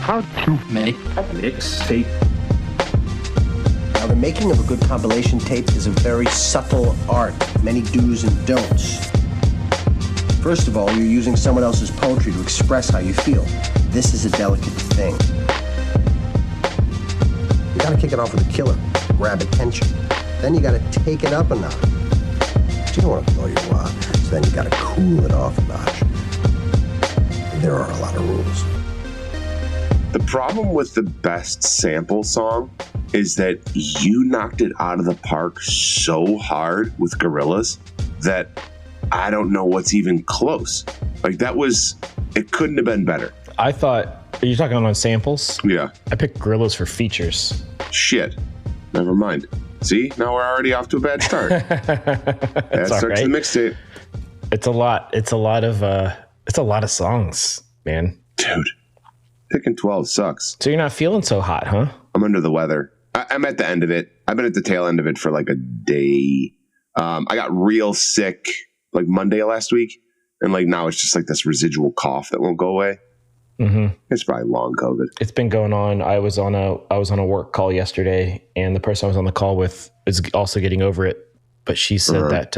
How to make a mixtape. Now, the making of a good compilation tape is a very subtle art, many do's and don'ts. First of all, you're using someone else's poetry to express how you feel. This is a delicate thing. You gotta kick it off with a killer, grab attention. Then you gotta take it up a notch. But you don't want to blow your wad, so then you gotta cool it off a notch. And there are a lot of rules. The problem with the best sample song is that you knocked it out of the park so hard with Gorillaz that I don't know what's even close. Like it couldn't have been better. I thought, are you talking on samples? Yeah. I picked Gorillaz for features. Shit. Never mind. See, now we're already off to a bad start. That starts right. the mixtape. It's a lot of songs, man. Dude, picking 12 sucks. So you're not feeling so hot, huh? I'm under the weather. I'm at the end of it. I've been at the tail end of it for like a day. I got real sick like Monday last week. And like now it's just like this residual cough that won't go away. Mm-hmm. It's probably long COVID. It's been going on. I was on a work call yesterday, and the person I was on the call with is also getting over it. But she said that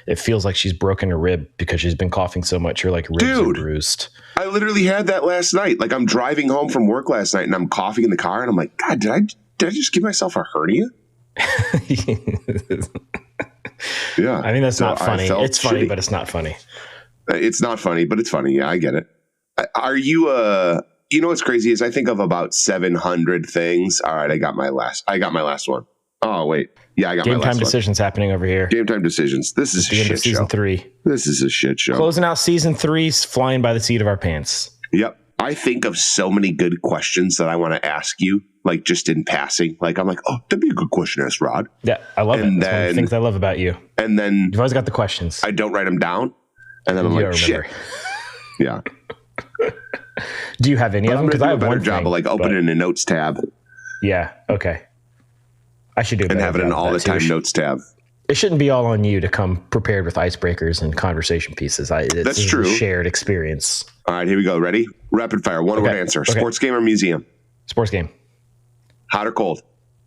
it feels like she's broken her rib because she's been coughing so much. Her like ribs are bruised. I literally had that last night. Like I'm driving home from work last night, and I'm coughing in the car, and I'm like, God, did I just give myself a hernia? Yeah, I mean that's not funny. It's funny, shitty. but it's not funny. It's not funny, but it's funny. Yeah, I get it. Are you you know what's crazy is I think of about 700 things. All right, I got my last one. Oh wait, yeah, I got my last one. Game time decisions happening over here. Game time decisions. This is a shit show. Season 3. This is a shit show. Closing out season 3, flying by the seat of our pants. Yep. I think of so many good questions that I want to ask you, like just in passing. Like I'm like, oh, that'd be a good question to ask Rod. Yeah, I love it. That's one of the things I love about you. And then you've always got the questions. I don't write them down, and then I'm like, shit. Yeah. Do you have any of them? Because I have a better job of like opening a notes tab. Yeah. Okay. I should do a and have it in all the time notes tab. It shouldn't be all on you to come prepared with icebreakers and conversation pieces. That's true. A shared experience. All right, here we go. Ready? Rapid fire. One word answer. Okay. Sports game or museum? Sports game. Hot or cold?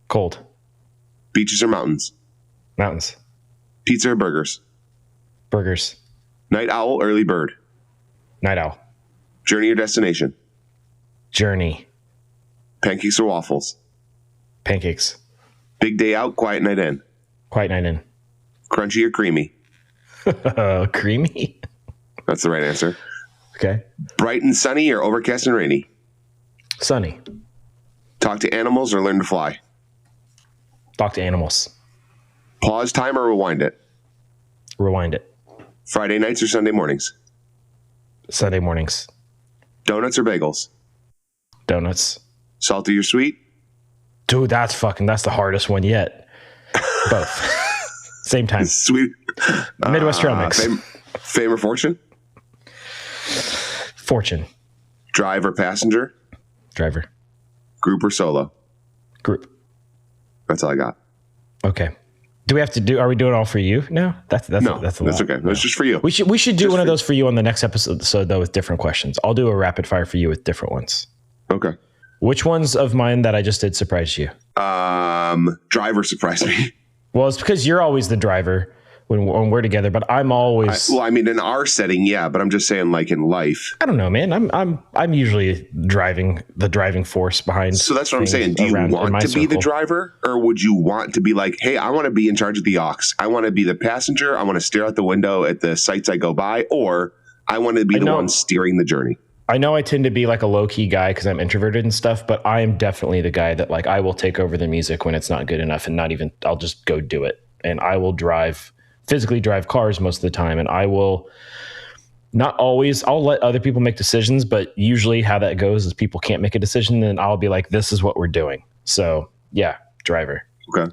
Cold. Beaches or mountains? Mountains. Pizza or burgers? Burgers. Night owl, early bird? Night owl. Journey or destination? Journey. Pancakes or waffles? Pancakes. Big day out, quiet night in? Quiet night in. Crunchy or creamy? Creamy? That's the right answer. Okay. Bright and sunny or overcast and rainy? Sunny. Talk to animals or learn to fly? Talk to animals. Pause time or rewind it? Rewind it. Friday nights or Sunday mornings? Sunday mornings. Donuts or bagels? Donuts. Salty or sweet? Dude, that's the hardest one yet. Both. Same time. Sweet. Midwest trail mix. Fame or fortune? Fortune. Drive or passenger? Driver. Group or solo? Group. That's all I got. Okay. Are we doing it all for you now? That's a lot. That's okay. That's just for you. We should do one of those for you on the next episode, though, with different questions. I'll do a rapid fire for you with different ones. Okay. Which ones of mine that I just did surprised you? Driver surprised me. Well, it's because you're always the driver when we're together, but I'm always. In our setting, yeah, but I'm just saying, like in life. I don't know, man. I'm usually the driving force behind. So that's what I'm saying. Do you want to be the driver, or would you want to be like, hey, I want to be in charge of the aux. I want to be the passenger. I want to stare out the window at the sights I go by, or I want to be the one steering the journey. I know I tend to be like a low key guy because I'm introverted and stuff, but I am definitely the guy that like I will take over the music when it's not good enough, and I'll just go do it, and I will physically drive cars most of the time, and I will not always. I'll let other people make decisions, but usually how that goes is people can't make a decision, and I'll be like, "This is what we're doing." So yeah, driver. Okay,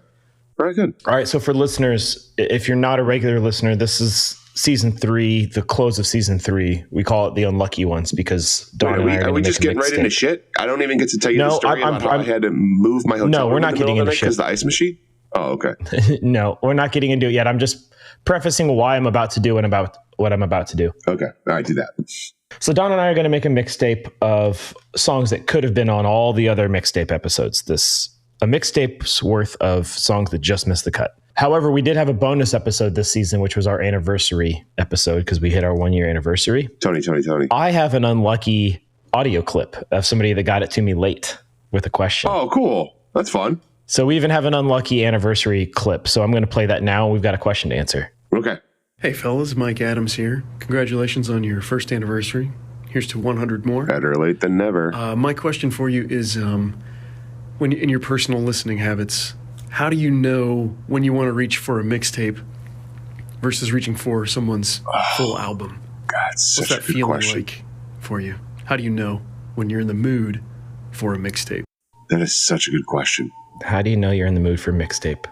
very good. All right, so for listeners, if you're not a regular listener, this is season 3, the close of season 3. We call it the unlucky ones because Don and I are we just getting right into shit? I don't even get to tell you the story about how I had to move my hotel. No, we're not getting into shit because the ice machine. Oh, okay. No, we're not getting into it yet. I'm just prefacing why I'm about to do and about what I'm about to do. Okay, all right, do that. So Don and I are going to make a mixtape of songs that could have been on all the other mixtape episodes. A mixtape's worth of songs that just missed the cut. However, we did have a bonus episode this season, which was our anniversary episode because we hit our 1-year anniversary. Tony. I have an unlucky audio clip of somebody that got it to me late with a question. Oh, cool. That's fun. So we even have an unlucky anniversary clip. So I'm going to play that now. We've got a question to answer. Okay. Hey fellas, Mike Adams here. Congratulations on your first anniversary. Here's to 100 more. Better late than never. My question for you is, when in your personal listening habits, how do you know when you want to reach for a mixtape versus reaching for someone's full album? God, such What's that a good feeling question. like for you? How do you know when you're in the mood for a mixtape? That is such a good question. How do you know you're in the mood for a mixtape?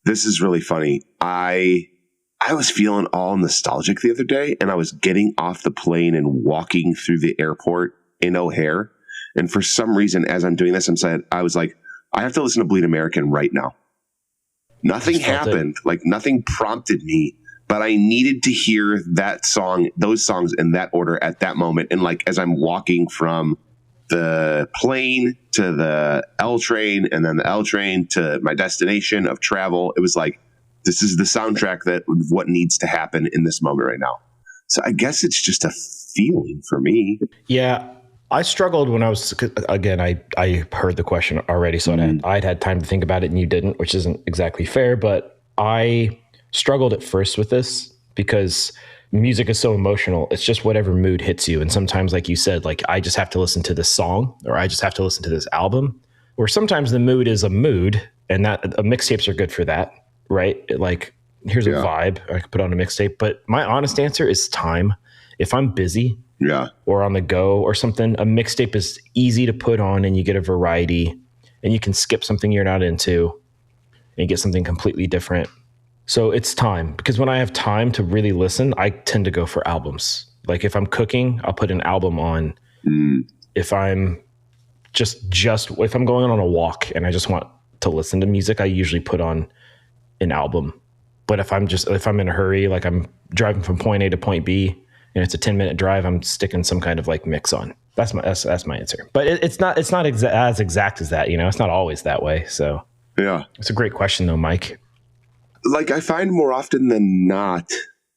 This is really funny. I was feeling all nostalgic the other day, and I was getting off the plane and walking through the airport in O'Hare. And for some reason, as I'm doing this, I was like, I have to listen to Bleed American right now. Nothing happened. Like nothing prompted me, but I needed to hear that song, those songs in that order at that moment. And like, as I'm walking from the plane to the L train and then the L train to my destination of travel, it was like, this is the soundtrack that what needs to happen in this moment right now. So I guess it's just a feeling for me. Yeah. I struggled when I was, again, I heard the question already, so I'd had time to think about it and you didn't, which isn't exactly fair, but I struggled at first with this because music is so emotional. It's just whatever mood hits you. And sometimes, like you said, like I just have to listen to this song or I just have to listen to this album, or sometimes the mood is a mood and that mixtapes are good for that, right? Like here's a vibe I could put on a mixtape, but my honest answer is time. If I'm busy, or on the go or something, a mixtape is easy to put on and you get a variety and you can skip something you're not into and you get something completely different. So it's time, because when I have time to really listen, I tend to go for albums. Like if I'm cooking, I'll put an album on. If I'm if I'm going on a walk and I just want to listen to music, I usually put on an album. But if I'm in a hurry, like I'm driving from point A to point B, and it's a 10-minute drive, I'm sticking some kind of like mix on. That's my answer. But it's not as exact as that, you know. It's not always that way. So yeah, it's a great question though, Mike. Like I find more often than not,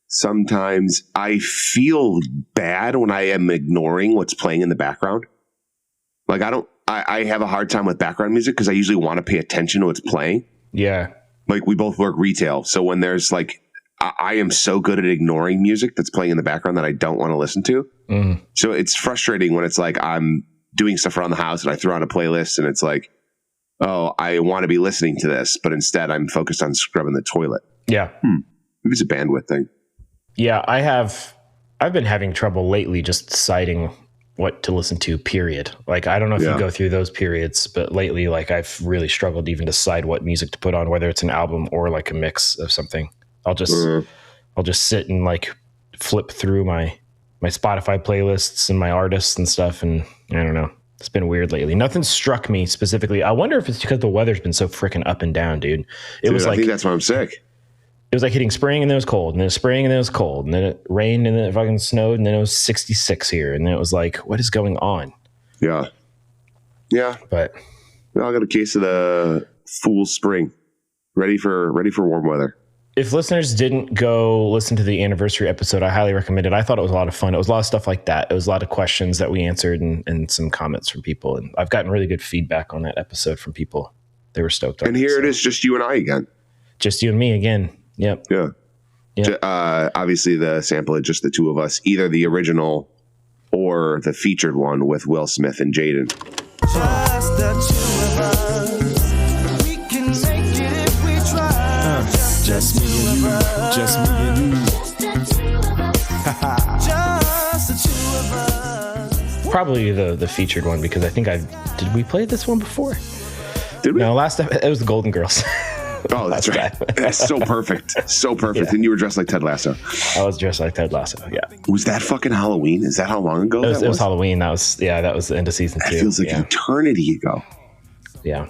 sometimes I feel bad when I am ignoring what's playing in the background. Like I have a hard time with background music because I usually want to pay attention to what's playing. Yeah. Like we both work retail, so when there's like, I am so good at ignoring music that's playing in the background that I don't want to listen to. So it's frustrating when it's like I'm doing stuff around the house and I throw on a playlist and it's like, oh, I want to be listening to this, but instead I'm focused on scrubbing the toilet. Yeah. Maybe it's a bandwidth thing. Yeah, I've been having trouble lately just deciding what to listen to, period. Like, I don't know if you go through those periods, but lately, like I've really struggled to even decide what music to put on, whether it's an album or like a mix of something. I'll just sit and like flip through my Spotify playlists and my artists and stuff. And I don't know. It's been weird lately. Nothing struck me specifically. I wonder if it's because the weather's been so freaking up and down, dude. I think that's why I'm sick. It was like hitting spring and then it was cold, and then it was spring and then it was cold, and then it rained and then it fucking snowed, and then it was 66 here. And then it was like, what is going on? Yeah. Yeah. But I got a case of the fool spring. Ready for warm weather. If listeners didn't go listen to the anniversary episode, I highly recommend it. I thought it was a lot of fun. It was a lot of stuff like that. It was a lot of questions that we answered and some comments from people. And I've gotten really good feedback on that episode from people. They were stoked on it. And here it is, just you and I again. Just you and me again. Yep. Yeah. Obviously, the sample is just the two of us, either the original or the featured one with Will Smith and Jaden. Just the two of us. We can make it if we try. Just me and you. Just me and you. Just the two of us. Probably the featured one, because I think did we play this one before? Did we? No, last time it was the Golden Girls. Oh, that's right. That's so perfect. So perfect. Yeah. And you were dressed like Ted Lasso. I was dressed like Ted Lasso. Yeah. Was that fucking Halloween? Is that how long ago it was Halloween. That was the end of season 2. That feels like eternity ago. Yeah.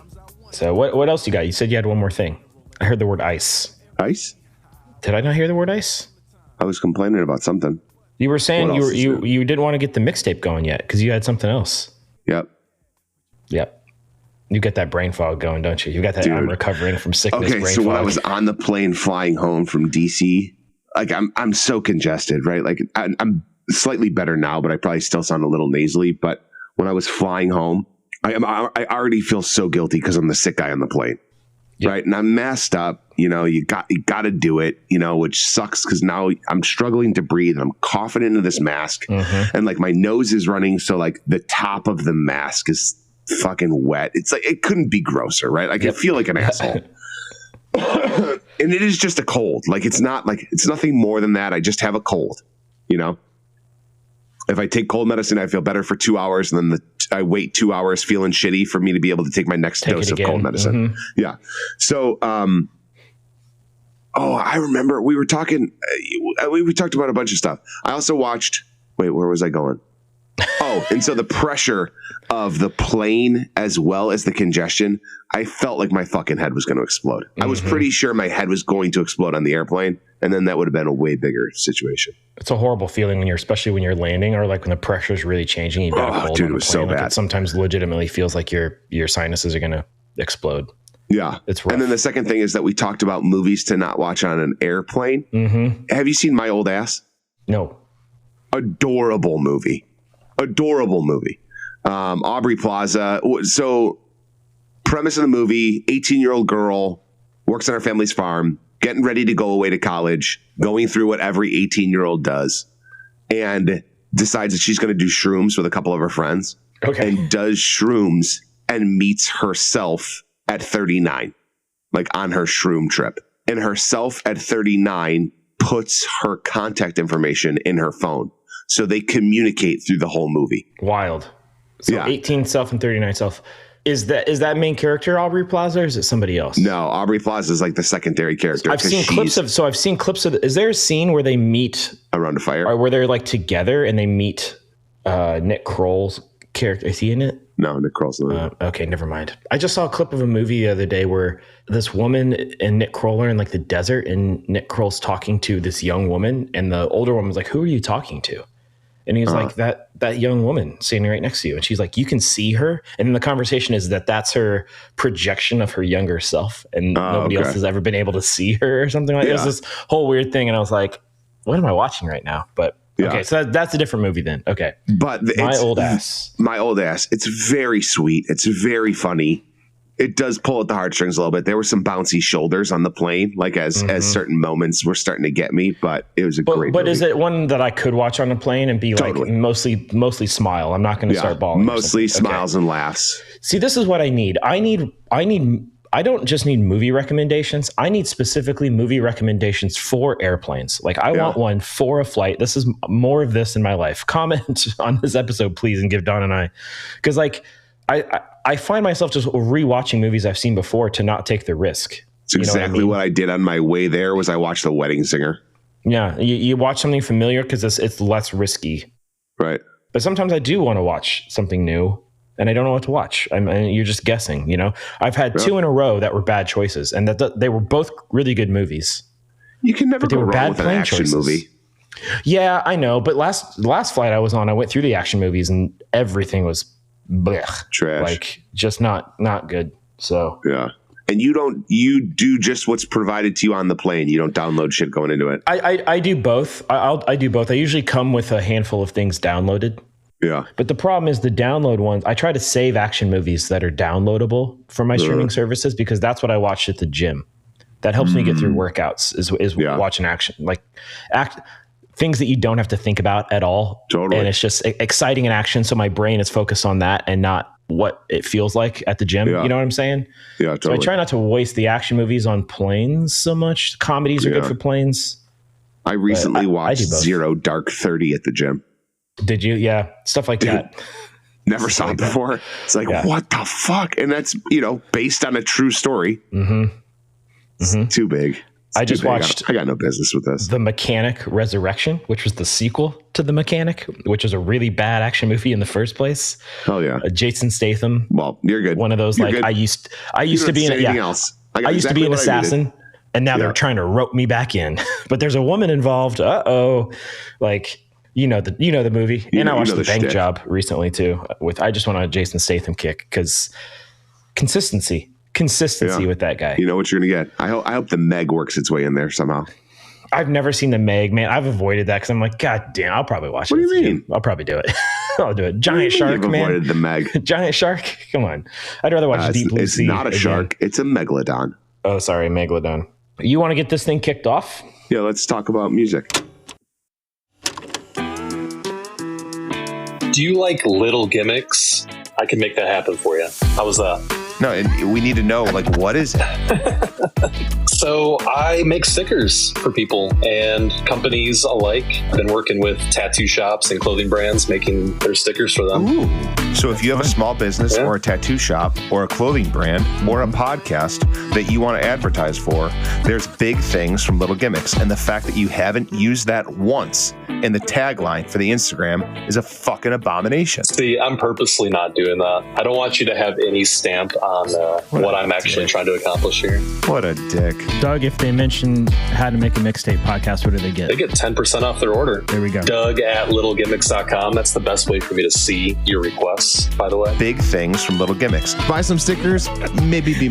So what else you got? You said you had one more thing. I heard the word ice. Ice? Did I not hear the word ice? I was complaining about something. You were saying What else is new? you didn't want to get the mixtape going yet because you had something else. Yep. You get that brain fog going, don't you? You got that I'm recovering from sickness Okay, brain so fog. when I was on the plane flying home from DC, like I'm so congested, right? Like I'm slightly better now, but I probably still sound a little nasally. But when I was flying home, I already feel so guilty because I'm the sick guy on the plane, right? And I'm messed up. You know, you got to do it. You know, which sucks because now I'm struggling to breathe. And I'm coughing into this mask, and like my nose is running, so like the top of the mask is fucking wet. It's like it couldn't be grosser, right? Like I feel like an asshole. And it is just a cold. Like it's nothing more than that. I just have a cold, you know? If I take cold medicine, I feel better for 2 hours, and then I wait 2 hours feeling shitty for me to be able to take my next dose of cold medicine. Yeah. So, I remember we were talking, we talked about a bunch of stuff. I also watched, where was I going? Oh, and so the pressure of the plane as well as the congestion, I felt like my fucking head was going to explode. I was pretty sure my head was going to explode on the airplane, and then that would have been a way bigger situation. It's a horrible feeling especially when you're landing, or like when the pressure is really changing. You've got a cold dude, on the it was so plane. bad. It sometimes legitimately feels like your sinuses are going to explode. Yeah. It's rough. And then the second thing is that we talked about movies to not watch on an airplane. Have you seen My Old Ass? No. Adorable movie. Aubrey Plaza. So premise of the movie, 18-year-old girl works on her family's farm, getting ready to go away to college, going through what every 18-year-old does, and decides that she's going to do shrooms with a couple of her friends. Okay. And does shrooms and meets herself at 39, like on her shroom trip. And herself at 39 puts her contact information in her phone. So they communicate through the whole movie. Wild. So 18 self and 39 self. Is that main character Aubrey Plaza, or is it somebody else? No, Aubrey Plaza is like the secondary character. I've seen clips of. Is there a scene where they meet around a fire, or where they're like together and they meet Nick Kroll's character? Is he in it? No, Nick Kroll's not. Okay, never mind. I just saw a clip of a movie the other day where this woman and Nick Kroll are in like the desert, and Nick Kroll's talking to this young woman, and the older woman's like, "Who are you talking to?" And he's like, that young woman standing right next to you. And she's like, you can see her. And then the conversation is that's her projection of her younger self. And nobody else has ever been able to see her or something like that. It was this whole weird thing. And I was like, what am I watching right now? But okay, so that's a different movie then. Okay. But My Old Ass. It's very sweet. It's very funny. It does pull at the heartstrings a little bit. There were some bouncy shoulders on the plane, like as certain moments were starting to get me, but it was a great movie. But is it one that I could watch on a plane and be like mostly smile? I'm not going to start bawling. Mostly smiles and laughs. See, this is what I need. I don't just need movie recommendations. I need specifically movie recommendations for airplanes. Like I want one for a flight. This is more of this in my life. Comment on this episode, please, and give Don and I, because like I find myself just rewatching movies I've seen before to not take the risk. It's exactly what I did on my way there. Was I watched The Wedding Singer? Yeah, you watch something familiar because it's less risky, right? But sometimes I do want to watch something new, and I don't know what to watch. You're just guessing. You know, I've had two in a row that were bad choices, and that they were both really good movies. You can never go wrong with an action movie. Yeah, I know. But last flight I was on, I went through the action movies, and everything was blech, trash, like just not good. So yeah. And you do just what's provided to you on the plane. You don't download shit going into it. I do both. I do both. I usually come with a handful of things downloaded. Yeah. But the problem is the download ones. I try to save action movies that are downloadable for my streaming services, because that's what I watch at the gym. That helps me get through workouts is watching action, like things that you don't have to think about at all. Totally. And it's just exciting in action. So my brain is focused on that and not what it feels like at the gym. Yeah. You know what I'm saying? Yeah, totally. So I try not to waste the action movies on planes so much. Comedies are good for planes. I recently watched Zero Dark 30 at the gym. Did you? Yeah. Stuff like that. Never saw it before. It's like, what the fuck? And that's, based on a true story. Mm-hmm. It's too big. I just watched. I got no business with this. The Mechanic Resurrection, which was the sequel to The Mechanic, which was a really bad action movie in the first place. Oh yeah, Jason Statham. Well, you're good. One of those I used to be an assassin, and now they're trying to rope me back in. But there's a woman involved. Like You know the movie, and I watched The Bank shtick. Job recently too. I just went on a Jason Statham kick because consistency with that guy. You know what you're gonna get. I hope the Meg works its way in there somehow. I've never seen the Meg, man. I've avoided that because I'm like, God damn, I'll probably watch it. What do you mean? I'll probably do it. I'll do it. Giant shark, You've man. avoided the Meg. Giant shark. Come on. I'd rather watch Deep Blue Sea. It's not a again. shark. It's a megalodon. Oh, sorry, Megalodon. You want to get this thing kicked off? Yeah, let's talk about music. Do you like little gimmicks? I can make that happen for you. How was that? No, and we need to know, like, what is it? So I make stickers for people and companies alike. I've been working with tattoo shops and clothing brands making their stickers for them. Ooh. So if you have a small business or a tattoo shop or a clothing brand or a podcast that you want to advertise for, there's big things from Little Gimmicks. And the fact that you haven't used that once in the tagline for the Instagram is a fucking abomination. See, I'm purposely not doing that. I don't want you to have any stamp on what I'm actually trying to accomplish here. What a dick. Doug, if they mention how to make a mixtape podcast, what do they get? They get 10% off their order. There we go. Doug at littlegimmicks.com. That's the best way for me to see your requests, by the way. Big things from Little Gimmicks. Buy some stickers, maybe B-.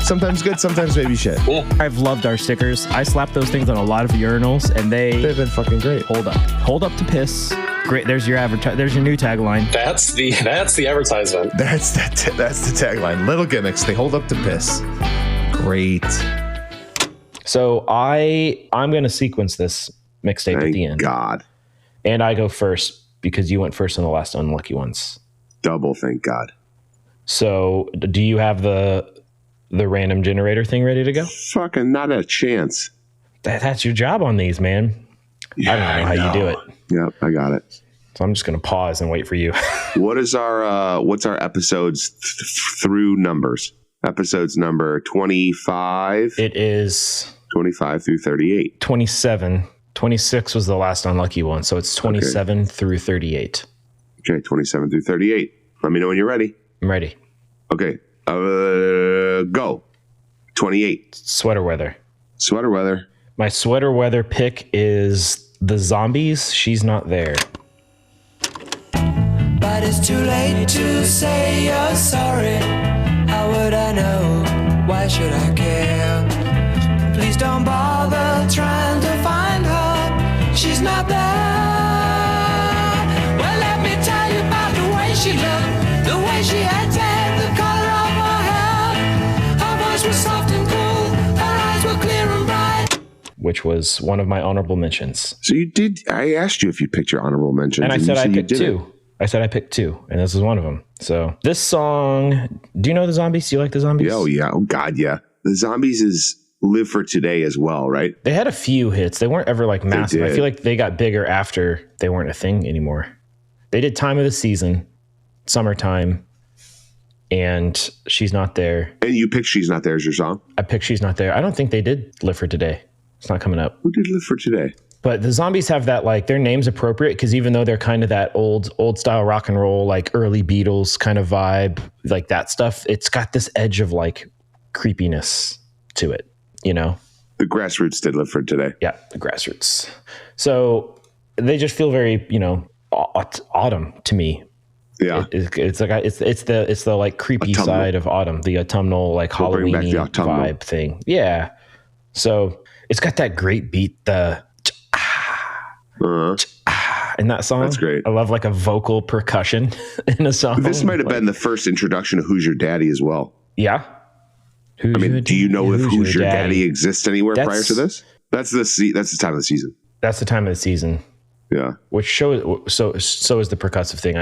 Sometimes good, sometimes maybe shit. Cool. I've loved our stickers. I slapped those things on a lot of uringals, and They've been fucking great. hold up to piss. Great. There's your there's your new tagline. That's the advertisement. That's the tagline. Little Gimmicks, they hold up to piss. Great. So I'm going to sequence this mixtape at the end. God. And I go first because you went first on the last Unlucky Ones. Double, thank God. So do you have the random generator thing ready to go? Fucking not a chance. That's your job on these, man. Yeah, I don't know how you do it. Yep, I got it. So I'm just going to pause and wait for you. What is what's our episodes through numbers? Episodes number 25. It is 25 through 38. 27. 26 was the last Unlucky One. So it's 27 through 38. Okay, 27 through 38. Let me know when you're ready. I'm ready. Okay, go. 28. Sweater weather. Sweater weather. My sweater weather pick is The Zombies. She's Not There. But it's too late to say you're sorry. How would I know? Why should I care? Please don't bother trying to find her. She's not there. Well, let me tell you about the way she looked, the way she acted, the color of her hair. Her voice was soft and cool, her eyes were clear and bright. Which was one of my honorable mentions. So you did. I asked you if you picked your honorable mentions. And I you said I you picked did two. it. I said I picked two, and this is one of them. So this song, do you know The Zombies? Do you like The Zombies? Oh, yeah. Oh, God, yeah. The Zombies is Live for Today as well, right? They had a few hits. They weren't ever like massive. I did. feel like they got bigger after they weren't a thing anymore. They did Time of the Season, Summertime, and She's Not There. And you picked She's Not There as your song? I picked She's Not There. I don't think they did Live for Today. It's not coming up. Who did Live for Today? But the Zombies have that, like, their name's appropriate because even though they're kind of that old style rock and roll, like early Beatles kind of vibe, like that stuff, it's got this edge of like creepiness to it, you know? The Grassroots did Live for Today. Yeah, the Grassroots. So they just feel very, you know, autumn to me. Yeah. It's the like creepy Autumnal. side of autumn, the autumnal like We'll bring back Halloween the autumnal. vibe thing. Yeah. So it's got that great beat, the in that song. That's great. I love like a vocal percussion in a song. This might have Like, been the first introduction of Who's Your Daddy as well. yeah. I mean, do you know if Who's Your Daddy Daddy exists anywhere prior That's- to this? That's the time of the season. That's the time of the season. Yeah. Which shows so is the percussive thing.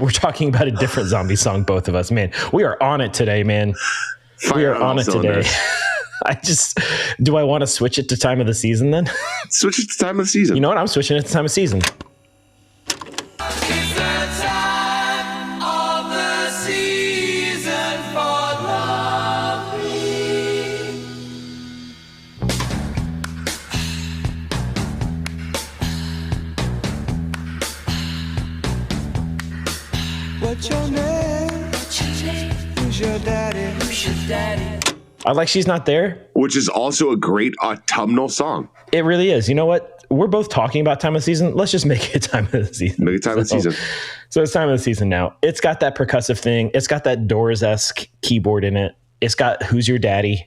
We're talking about a different zombie song, both of us. Man, we are on it today, man. We Fire are on on all it cylinders. today. Do I want to switch it to time of the season then? Switch it to time of the season. You know what? I'm switching it to time of season. It's the time of the season for loving. What's your name? Who's your daddy? Who's your daddy? I like She's Not There. Which is also a great autumnal song. It really is. You know what? we're both talking about time of the season. Let's just make it time of the season. Make it time of the season. So it's time of the season now. It's got that percussive thing. It's got that Doors-esque keyboard in it. It's got Who's Your Daddy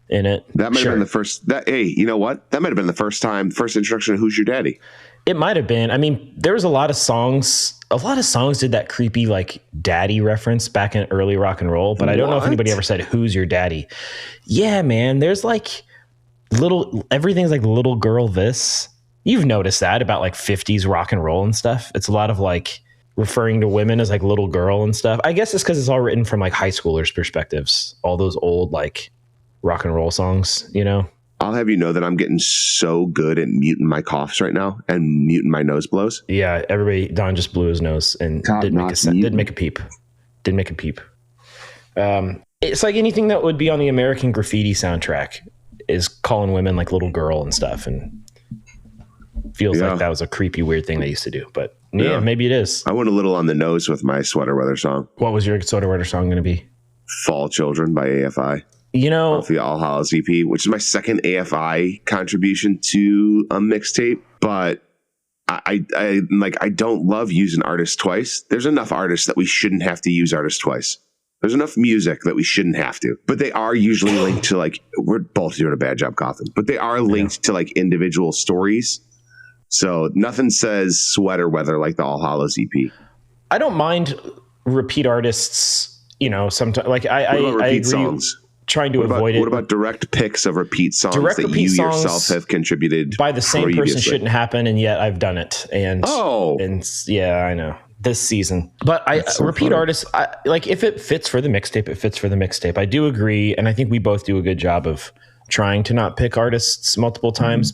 in it. That might have been the first. Hey, you know what? That might have been the first introduction to Who's Your Daddy. It might have been. I mean, there was a lot of songs. A lot of songs did that creepy like daddy reference back in early rock and roll, but I don't know if anybody ever said Who's Your Daddy. Yeah, man. There's like everything's like little girl this. You've noticed that about like 50s rock and roll and stuff. It's a lot of like referring to women as like little girl and stuff. I guess it's because it's all written from like high schoolers' perspectives. All those old like rock and roll songs, you know? I'll have you know that I'm getting so good at muting my coughs right now and muting my nose blows. Yeah, Don just blew his nose and didn't make a peep. Didn't make a peep. It's like anything that would be on the American Graffiti soundtrack is calling women like little girl and stuff, and feels like that was a creepy, weird thing they used to do. But yeah, maybe it is. I went a little on the nose with my Sweater Weather song. What was your Sweater Weather song going to be? Fall Children by AFI. You know, off the All Hallows EP, which is my second AFI contribution to a mixtape. But I don't love using artists twice. There's enough artists that we shouldn't have to use artists twice. There's enough music that we shouldn't have to. But they are usually linked to like, we're both doing a bad job coughing, but they are linked to like individual stories. So nothing says Sweater Weather like the All Hallows EP. I don't mind repeat artists, you know, sometimes like I agree. Songs? Trying to avoid it. What about direct picks of repeat songs that you yourself have contributed by the same person shouldn't happen, and yet I've done it. And yeah, I know this season. But repeat artists, like if it fits for the mixtape, it fits for the mixtape. I do agree, and I think we both do a good job of trying to not pick artists multiple times.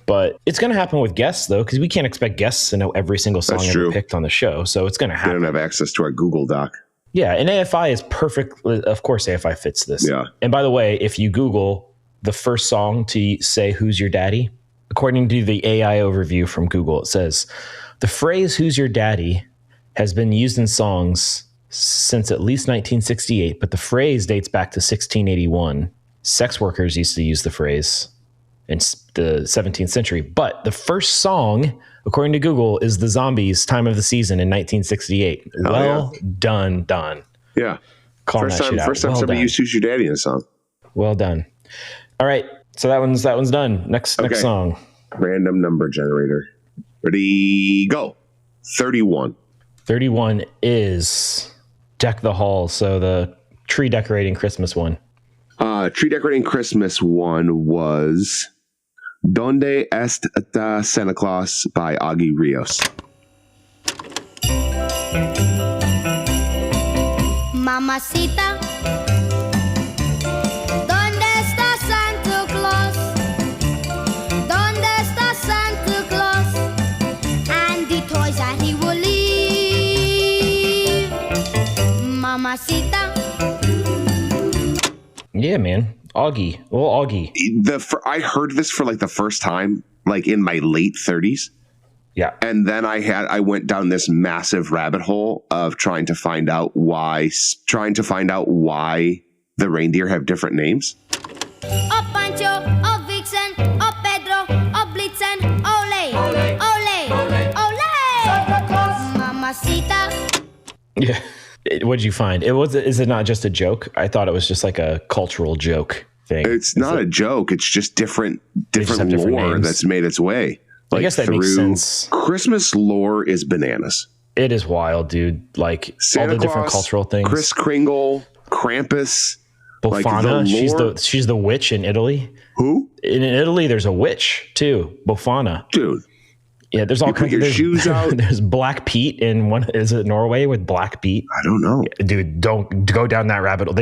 But it's going to happen with guests though, because we can't expect guests to know every single song ever picked on the show. So it's going to happen. They don't have access to our Google Doc. Yeah, and AFI is perfect. Of course, AFI fits this. Yeah. And by the way, if you Google the first song to say Who's Your Daddy, according to the AI overview from Google, it says the phrase Who's Your Daddy has been used in songs since at least 1968, but the phrase dates back to 1681. Sex workers used to use the phrase in the 17th century. But the first song, according to Google, is The Zombies' Time of the Season in 1968. Done, Don. Yeah. First time somebody used Who's Your Daddy in a song. Well done. All right. So that one's done. Next song. Random number generator. Ready, go. 31. 31 is Deck the Hall. So the tree decorating Christmas one. Tree decorating Christmas one was Donde Está Santa Claus by Augie Rios. Mamacita, ¿dónde está Santa Claus? ¿Dónde está Santa Claus? And the toys that he will leave. Mamacita. Yeah, man. Augie. Well, Augie. I heard this for like the first time, like in my late 30s. Yeah. And then I went down this massive rabbit hole of trying to find out why the reindeer have different names. Oh Pancho, oh Vixen, oh Pedro, oh Blitzen, ole, ole, ole, ole, Santa Claus, Mamacita. Yeah. What'd you find? Is it not just a joke? I thought it was just like a cultural joke thing. It's not a joke. It's just different lore that's made its way. Like, I guess that makes sense. Christmas lore is bananas. It is wild, dude. Like Santa all the Claus, different cultural things. Kris Kringle, Krampus, Befana. Like she's the witch in Italy. Who? In Italy, there's a witch too, Befana. Dude. Yeah, there's all kinds of shoes out. There's Black Pete in one. Is it Norway with Black Pete? I don't know, dude. Don't go down that rabbit hole.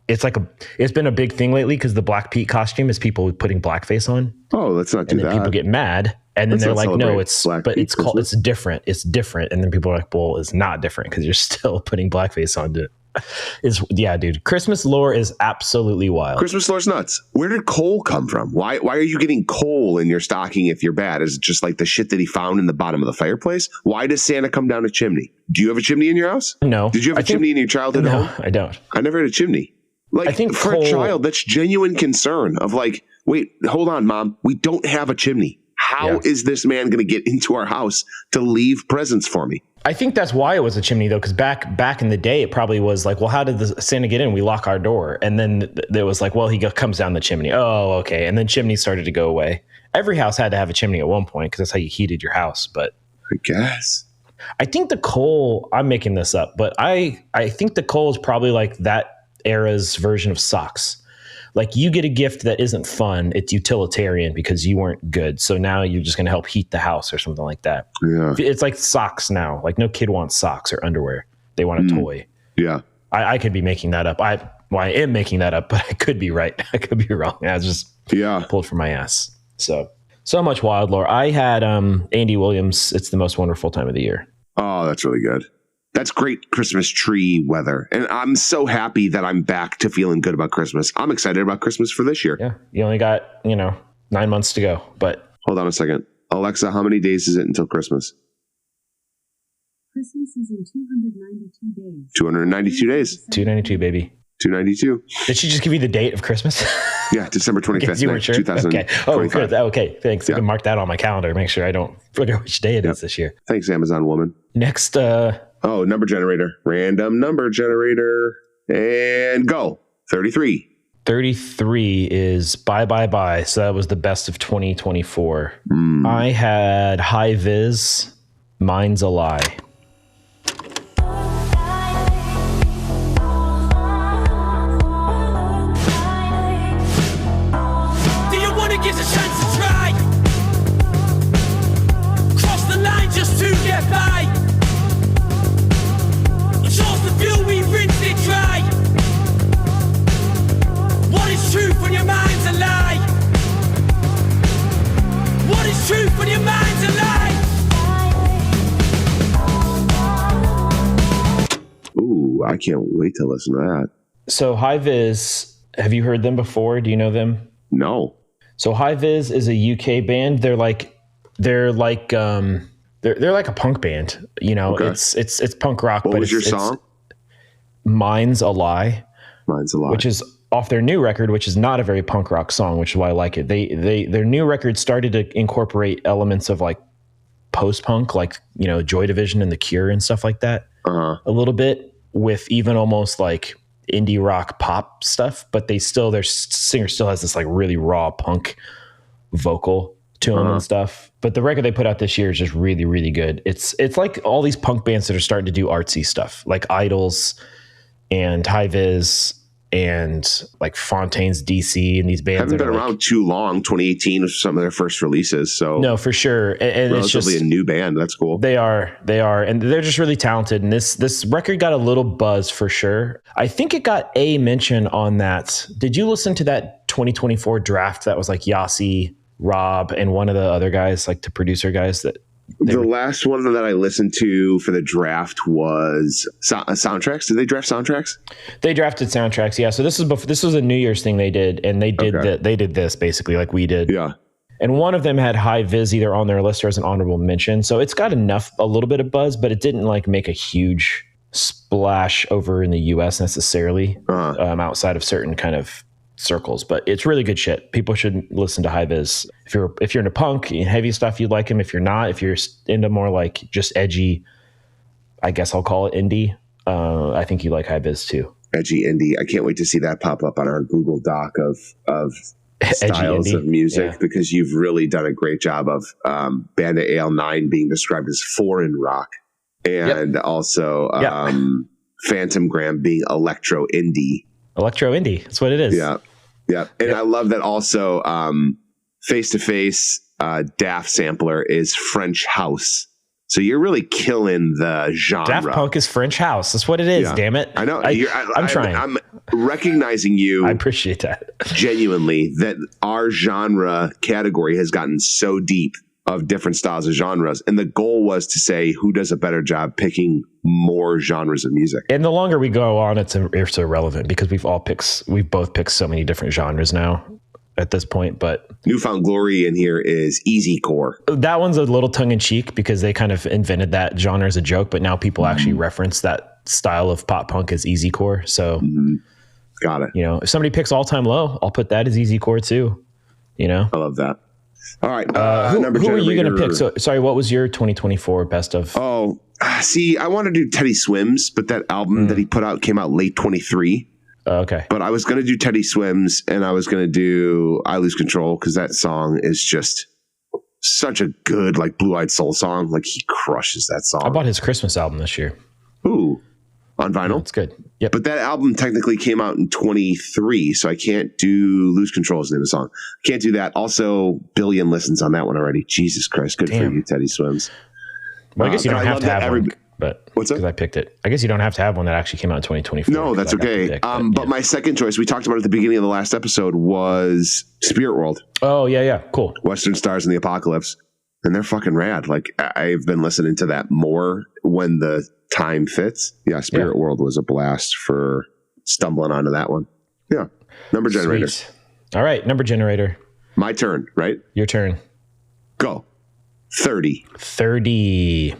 It's been a big thing lately because the Black Pete costume is people putting blackface on. Oh, let's not do that. And then people get mad, and then they're like, "No, it's different. It's different." And then people are like, "Well, it's not different because you're still putting blackface on it." Yeah, dude. Christmas lore is absolutely wild. Christmas lore's nuts. Where did coal come from? Why are you getting coal in your stocking if you're bad? Is it just like the shit that he found in the bottom of the fireplace? Why does Santa come down a chimney? Do you have a chimney in your house? No. Did you have a chimney in your childhood home? No, I don't. I never had a chimney. Like, I think for a child, that's genuine concern of like, wait, hold on, Mom. We don't have a chimney. How is this man going to get into our house to leave presents for me? I think that's why it was a chimney, though, because back in the day, it probably was like, well, how did the Santa get in? We lock our door. And then there was like, well, comes down the chimney. Oh, okay. And then chimneys started to go away. Every house had to have a chimney at one point because that's how you heated your house. But I guess. I think the coal, I'm making this up, but I think the coal is probably like that era's version of socks. Like you get a gift that isn't fun. It's utilitarian because you weren't good. So now you're just going to help heat the house or something like that. Yeah. It's like socks now. Like no kid wants socks or underwear. They want a toy. Yeah. I could be making that up. I am making that up, but I could be right. I could be wrong. I was just pulled from my ass. So much wild lore. I had Andy Williams. It's the most wonderful time of the year. Oh, that's really good. That's great Christmas tree weather. And I'm so happy that I'm back to feeling good about Christmas. I'm excited about Christmas for this year. Yeah. You only got, 9 months to go, but hold on a second. Alexa, how many days is it until Christmas? Christmas is in 292 days. 292 days. 292, baby. 292. Did she just give you the date of Christmas? Yeah, December 25th. You weren't sure? 2025. Okay. Oh, good. Okay, thanks. Yeah. I can mark that on my calendar. Make sure I don't forget which day it is this year. Thanks, Amazon woman. Next. Number generator. Random number generator. And go. 33. 33 is bye. So that was the best of 2024. I had High Viz, Mine's a Lie. Ooh, I can't wait to listen to that. So High Viz, have you heard them before? Do you know them? No. So High Viz is a UK band. They're like a punk band. Okay. It's punk rock. What was your song? Mine's a Lie. Mine's a Lie. Which is off their new record, which is not a very punk rock song, which is why I like it. Their new record started to incorporate elements of like post-punk, like, Joy Division and The Cure and stuff like that. A little bit, with even almost like indie rock pop stuff, but their singer still has this like really raw punk vocal to him and stuff. But the record they put out this year is just really, really good. It's like all these punk bands that are starting to do artsy stuff, like Idols and High Viz and like Fontaine's DC and these bands haven't been around too long. 2018 was some of their first releases. So no, for sure. And relatively a new band. That's cool. They are. And they're just really talented. And this record got a little buzz for sure. I think it got a mention on that. Did you listen to that 2024 draft that was like Yasi, Rob, and one of the other guys, like the producer guys that last one that I listened to for the draft was soundtracks. Did they draft soundtracks? They drafted soundtracks. Yeah. So this was a New Year's thing they did, and they did they did this basically like we did. Yeah. And one of them had High Viz either on their list or as an honorable mention. So it's got a little bit of buzz, but it didn't like make a huge splash over in the US necessarily, outside of certain kind of circles, but it's really good shit. People should listen to High Viz. If you're into punk and heavy stuff, you'd like him. If you're not, if you're into more like just edgy, I guess I'll call it indie, I think you like High Viz too. Edgy indie. I can't wait to see that pop up on our Google Doc of styles of music, because you've really done a great job of Bandit AL9 being described as foreign rock, and also Phantom Graham being electro indie. Electro indie. That's what it is. Yeah. Yeah. And I love that also Face to Face Daft Sampler is French house. So you're really killing the genre. Daft Punk is French house. That's what it is, damn it. I know. I'm trying. I'm recognizing you. I appreciate that. Genuinely, that our genre category has gotten so deep of different styles of genres. And the goal was to say who does a better job picking more genres of music. And the longer we go on, it's irrelevant because we've both picked so many different genres now at this point. But Newfound Glory in here is easycore. That one's a little tongue in cheek because they kind of invented that genre as a joke, but now people actually reference that style of pop punk as easycore. So got it. If somebody picks All Time Low, I'll put that as easycore too. I love that. All right. Who are you going to pick? So, sorry, what was your 2024 best of? Oh, see, I want to do Teddy Swims, but that album that he put out came out late 23. Okay. But I was going to do Teddy Swims, and I was going to do I Lose Control, because that song is just such a good, like, Blue-Eyed Soul song. Like, he crushes that song. I bought his Christmas album this year. Ooh. On vinyl? It's good. Yep. But that album technically came out in 23, so I can't do Lose Control as the name of the song. Can't do that. Also, billion listens on that one already. Jesus Christ. Good for you, Teddy Swims. Well, I guess you don't have to have one, but what's that? Because I picked it. I guess you don't have to have one that actually came out in 2024. No, that's okay. But my second choice, we talked about at the beginning of the last episode, was Spirit World. Oh, yeah. Cool. Western Stars in the Apocalypse. And they're fucking rad. Like, I've been listening to that more when the time fits. Yeah, Spirit World was a blast for stumbling onto that one. Yeah. Number generator. Sweet. All right. Number generator. My turn, right? Your turn. Go. 30. 30.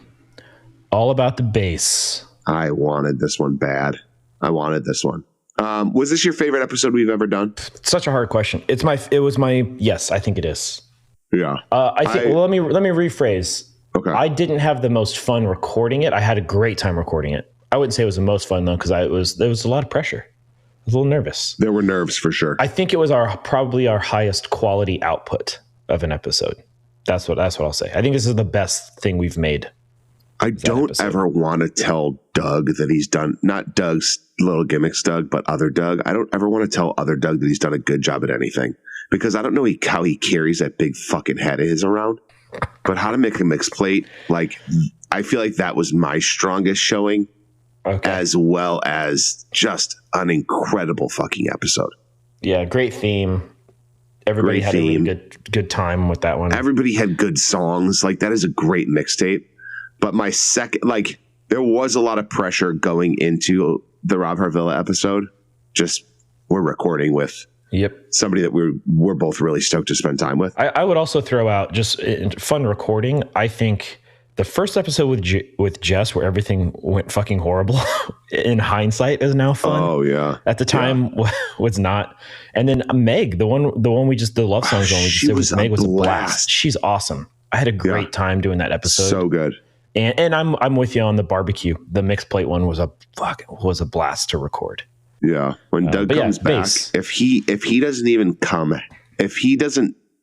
All About the Bass. I wanted this one bad. I wanted this one. Was this your favorite episode we've ever done? It's such a hard question. Yes, I think it is. Yeah. Let me rephrase. Okay. I didn't have the most fun recording it. I had a great time recording it. I wouldn't say it was the most fun though, because there was a lot of pressure. I was a little nervous. There were nerves for sure. I think it was probably our highest quality output of an episode. That's what I'll say. I think this is the best thing we've made. I don't ever want to tell Doug that he's done, not Doug's Little Gimmicks Doug, but other Doug. I don't ever want to tell other Doug that he's done a good job at anything, because I don't know how he carries that big fucking head of his around. But How to Make a Mix Plate, like, I feel like that was my strongest showing, as well as just an incredible fucking episode. Yeah, great theme. Everybody had a really good time with that one. Everybody had good songs. Like, that is a great mixtape. But my second, like, there was a lot of pressure going into the Rob Harvilla episode. Just, we're recording with somebody that we're both really stoked to spend time with. I would also throw out just fun recording. I think the first episode with Jess, where everything went fucking horrible, in hindsight, is now fun. Oh yeah. At the time, was not. And then Meg, the love songs one we just did with Meg was a blast. She's awesome. I had a great time doing that episode. So good. And I'm with you on the barbecue. The mixed plate one was a blast to record. Yeah, when Doug comes back, if he doesn't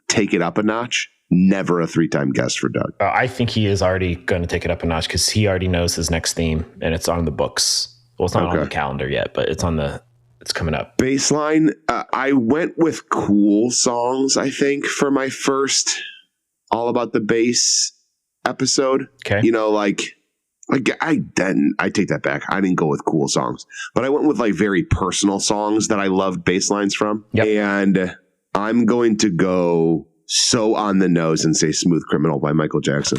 take it up a notch, never a 3-time guest for Doug. I think he is already going to take it up a notch, because he already knows his next theme and it's on the books. Well, it's not on the calendar yet, but it's coming up. Baseline. I went with cool songs, I think, for my first All About the Bass episode. Okay. You know, I take that back. I didn't go with cool songs, but I went with like very personal songs that I loved bass lines from. Yep. And I'm going to go so on the nose and say Smooth Criminal by Michael Jackson.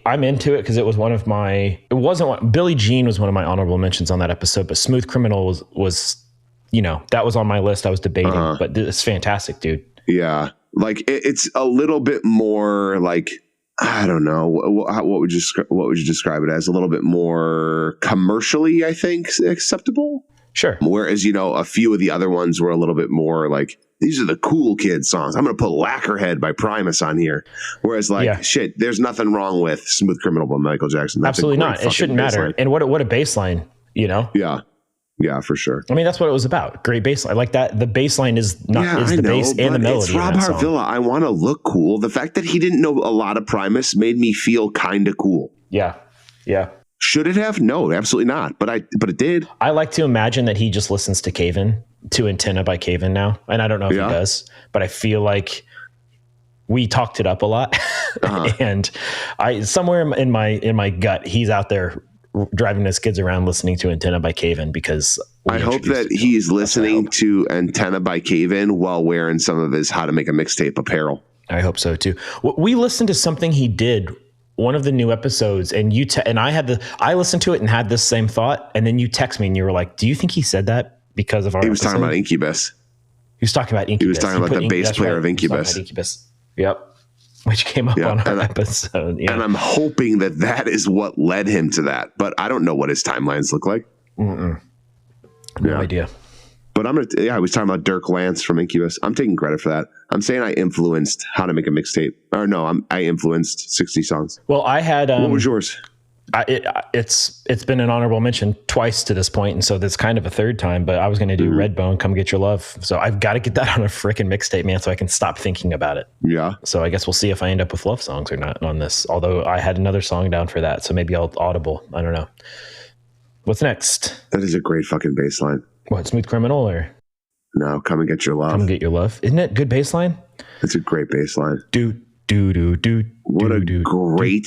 I'm into it because it was Billie Jean was one of my honorable mentions on that episode, but Smooth Criminal was that was on my list. I was debating, but it's fantastic, dude. Yeah. Like it's a little bit more like, I don't know. What would you describe it as? A little bit more commercially, I think, acceptable. Sure. Whereas, a few of the other ones were a little bit more like, these are the cool kid songs. I'm going to put Lacquerhead by Primus on here. Whereas, shit, there's nothing wrong with Smooth Criminal by Michael Jackson. That's absolutely not. It shouldn't matter. And what a bass line, Yeah. Yeah, for sure. I mean, that's what it was about. Great bass line. Like that, the bass line is the bass and the melody. It's Rob Harvilla. I want to look cool. The fact that he didn't know a lot of Primus made me feel kind of cool. Yeah. Yeah. Should it have? No, absolutely not. But it did. I like to imagine that he just listens to Caven, to Antenna by Caven now. And I don't know if he does, but I feel like we talked it up a lot. And somewhere in my gut, he's out there driving his kids around listening to Antenna by Caven, because I hope that he's listening to Antenna by Caven while wearing some of his How to Make a Mixtape apparel. I hope so too. We listened to something he did one of the new episodes, and I listened to it and had this same thought, and then you text me and you were like, "Do you think he said that because of our?" He was talking about Incubus. He was talking about Incubus. He was talking about the bass player of Incubus. Incubus. Yep. Which came up on our episode. Yeah. And I'm hoping that is what led him to that. But I don't know what his timelines look like. No idea. But I was talking about Dirk Lance from Incubus. I'm taking credit for that. I'm saying I influenced how to make a mixtape. Or no, I influenced 60 songs. Well, I had... what was yours? It's been an honorable mention twice to this point, and so that's kind of a third time, but I was going to do Redbone, Come Get Your Love. So I've got to get that on a freaking mixtape, man, so I can stop thinking about it. Yeah. So I guess we'll see if I end up with love songs or not on this, although I had another song down for that, so maybe I'll audible. I don't know. What's next? That is a great fucking bass line. What, Smooth Criminal or? No, Come and Get Your Love. Come and Get Your Love. Isn't it good bass line? It's a great bass line. What a great...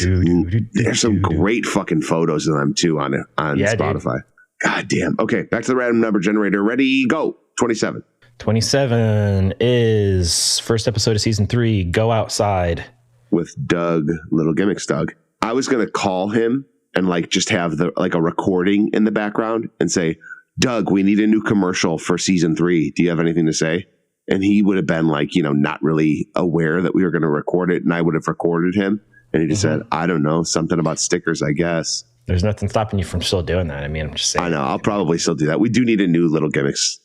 There's some great fucking photos of them, too, on Spotify. Dude. God damn. Okay, back to the random number generator. Ready, go. 27. 27 is first episode of season 3, Go Outside. With Doug, Little Gimmicks Doug. I was going to call him and just have a recording in the background and say, Doug, we need a new commercial for season 3. Do you have anything to say? And he would have been not really aware that we were going to record it. And I would have recorded him. And he just said, I don't know, something about stickers, I guess. There's nothing stopping you from still doing that. I mean, I'm just saying. I know. I'll probably still do that. We do need a new Little Gimmicks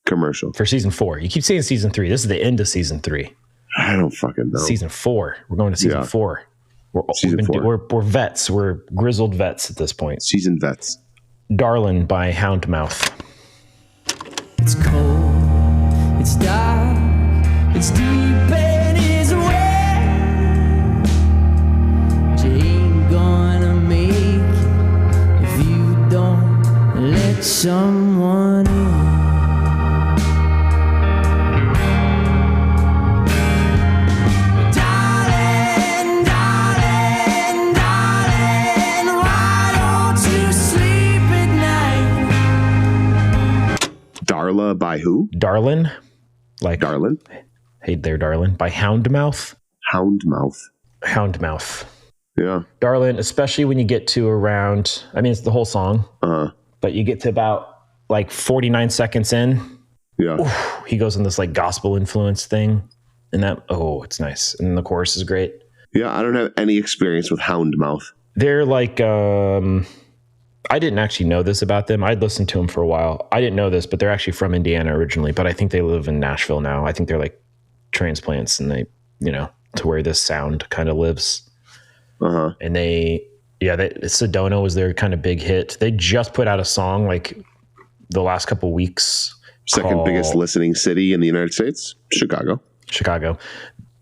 commercial. For season 4. You keep saying season 3. This is the end of season 3. I don't fucking know. Season 4. We're going to season 4. We're vets. We're grizzled vets at this point. Seasoned vets. Darlin' by Houndmouth. It's cold. It's dark, it's deep and it's wet. But you ain't gonna make it if you don't let someone in. Darling, darling, darling, why don't you sleep at night? Darla by who? Darlin'. Darlin'? Hey there, Darlin'. By Houndmouth. Houndmouth. Yeah. Darlin', especially when you get to around, I mean, it's the whole song, but you get to about 49 seconds in. Yeah. Oof, he goes in this gospel influence thing. And it's nice. And the chorus is great. Yeah, I don't have any experience with Houndmouth. They're I didn't actually know this about them. I'd listened to them for a while. I didn't know this, but they're actually from Indiana originally, but I think they live in Nashville now. I think they're transplants and they, to where this sound kind of lives. And Sedona was their kind of big hit. They just put out a song the last couple weeks. Second biggest listening city in the United States, Chicago.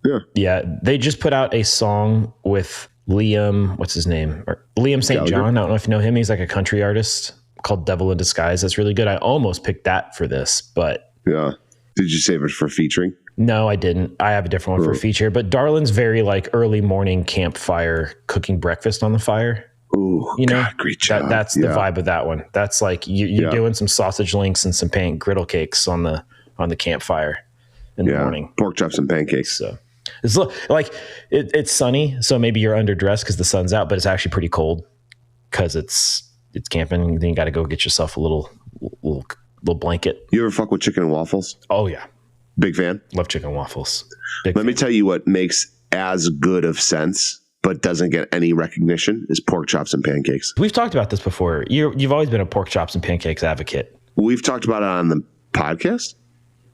Yeah. Yeah. They just put out a song with Liam, what's his name? Liam St. John. I don't know if you know him. He's a country artist called Devil in Disguise. That's really good. I almost picked that for this, but... Yeah. Did you save it for featuring? No, I didn't. I have a different one for feature, but Darlin's very early morning campfire, cooking breakfast on the fire. Ooh, God, great job. That's the vibe of that one. That's you're doing some sausage links and some griddle cakes on the campfire in the morning. Pork chops and pancakes. So it's it's sunny, so maybe you're underdressed because the sun's out, but it's actually pretty cold because it's camping. Then you got to go get yourself a little blanket. You ever fuck with chicken and waffles? Oh yeah, big fan. Love chicken and waffles. Let me tell you what makes as good of sense but doesn't get any recognition is pork chops and pancakes. We've talked about this before. You've always been a pork chops and pancakes advocate. We've talked about it on the podcast.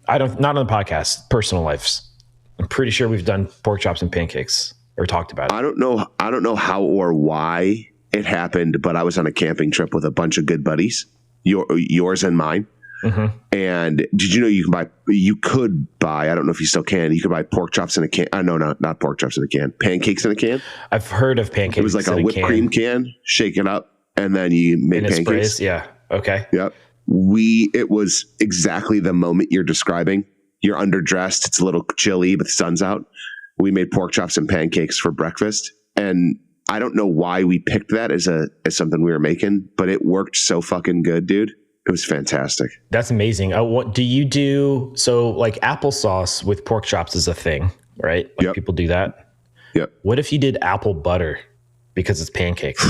Not on the podcast. Personal lives. I'm pretty sure we've done pork chops and pancakes or talked about it. I don't know how or why it happened, but I was on a camping trip with a bunch of good buddies, yours and mine. Mm-hmm. And did you know you could buy, I don't know if you still can, you could buy pork chops in a can. No, not pork chops in a can. Pancakes in a can. I've heard of pancakes. It was like a whipped cream can, shake it up, and then you made pancakes. Sprays? Yeah. Okay. Yep. It was exactly the moment you're describing. You're underdressed. It's a little chilly, but the sun's out. We made pork chops and pancakes for breakfast. And I don't know why we picked that as something we were making, but it worked so fucking good, dude. It was fantastic. That's amazing. What do you do? So applesauce with pork chops is a thing, right? People do that. Yep. What if you did apple butter because it's pancakes.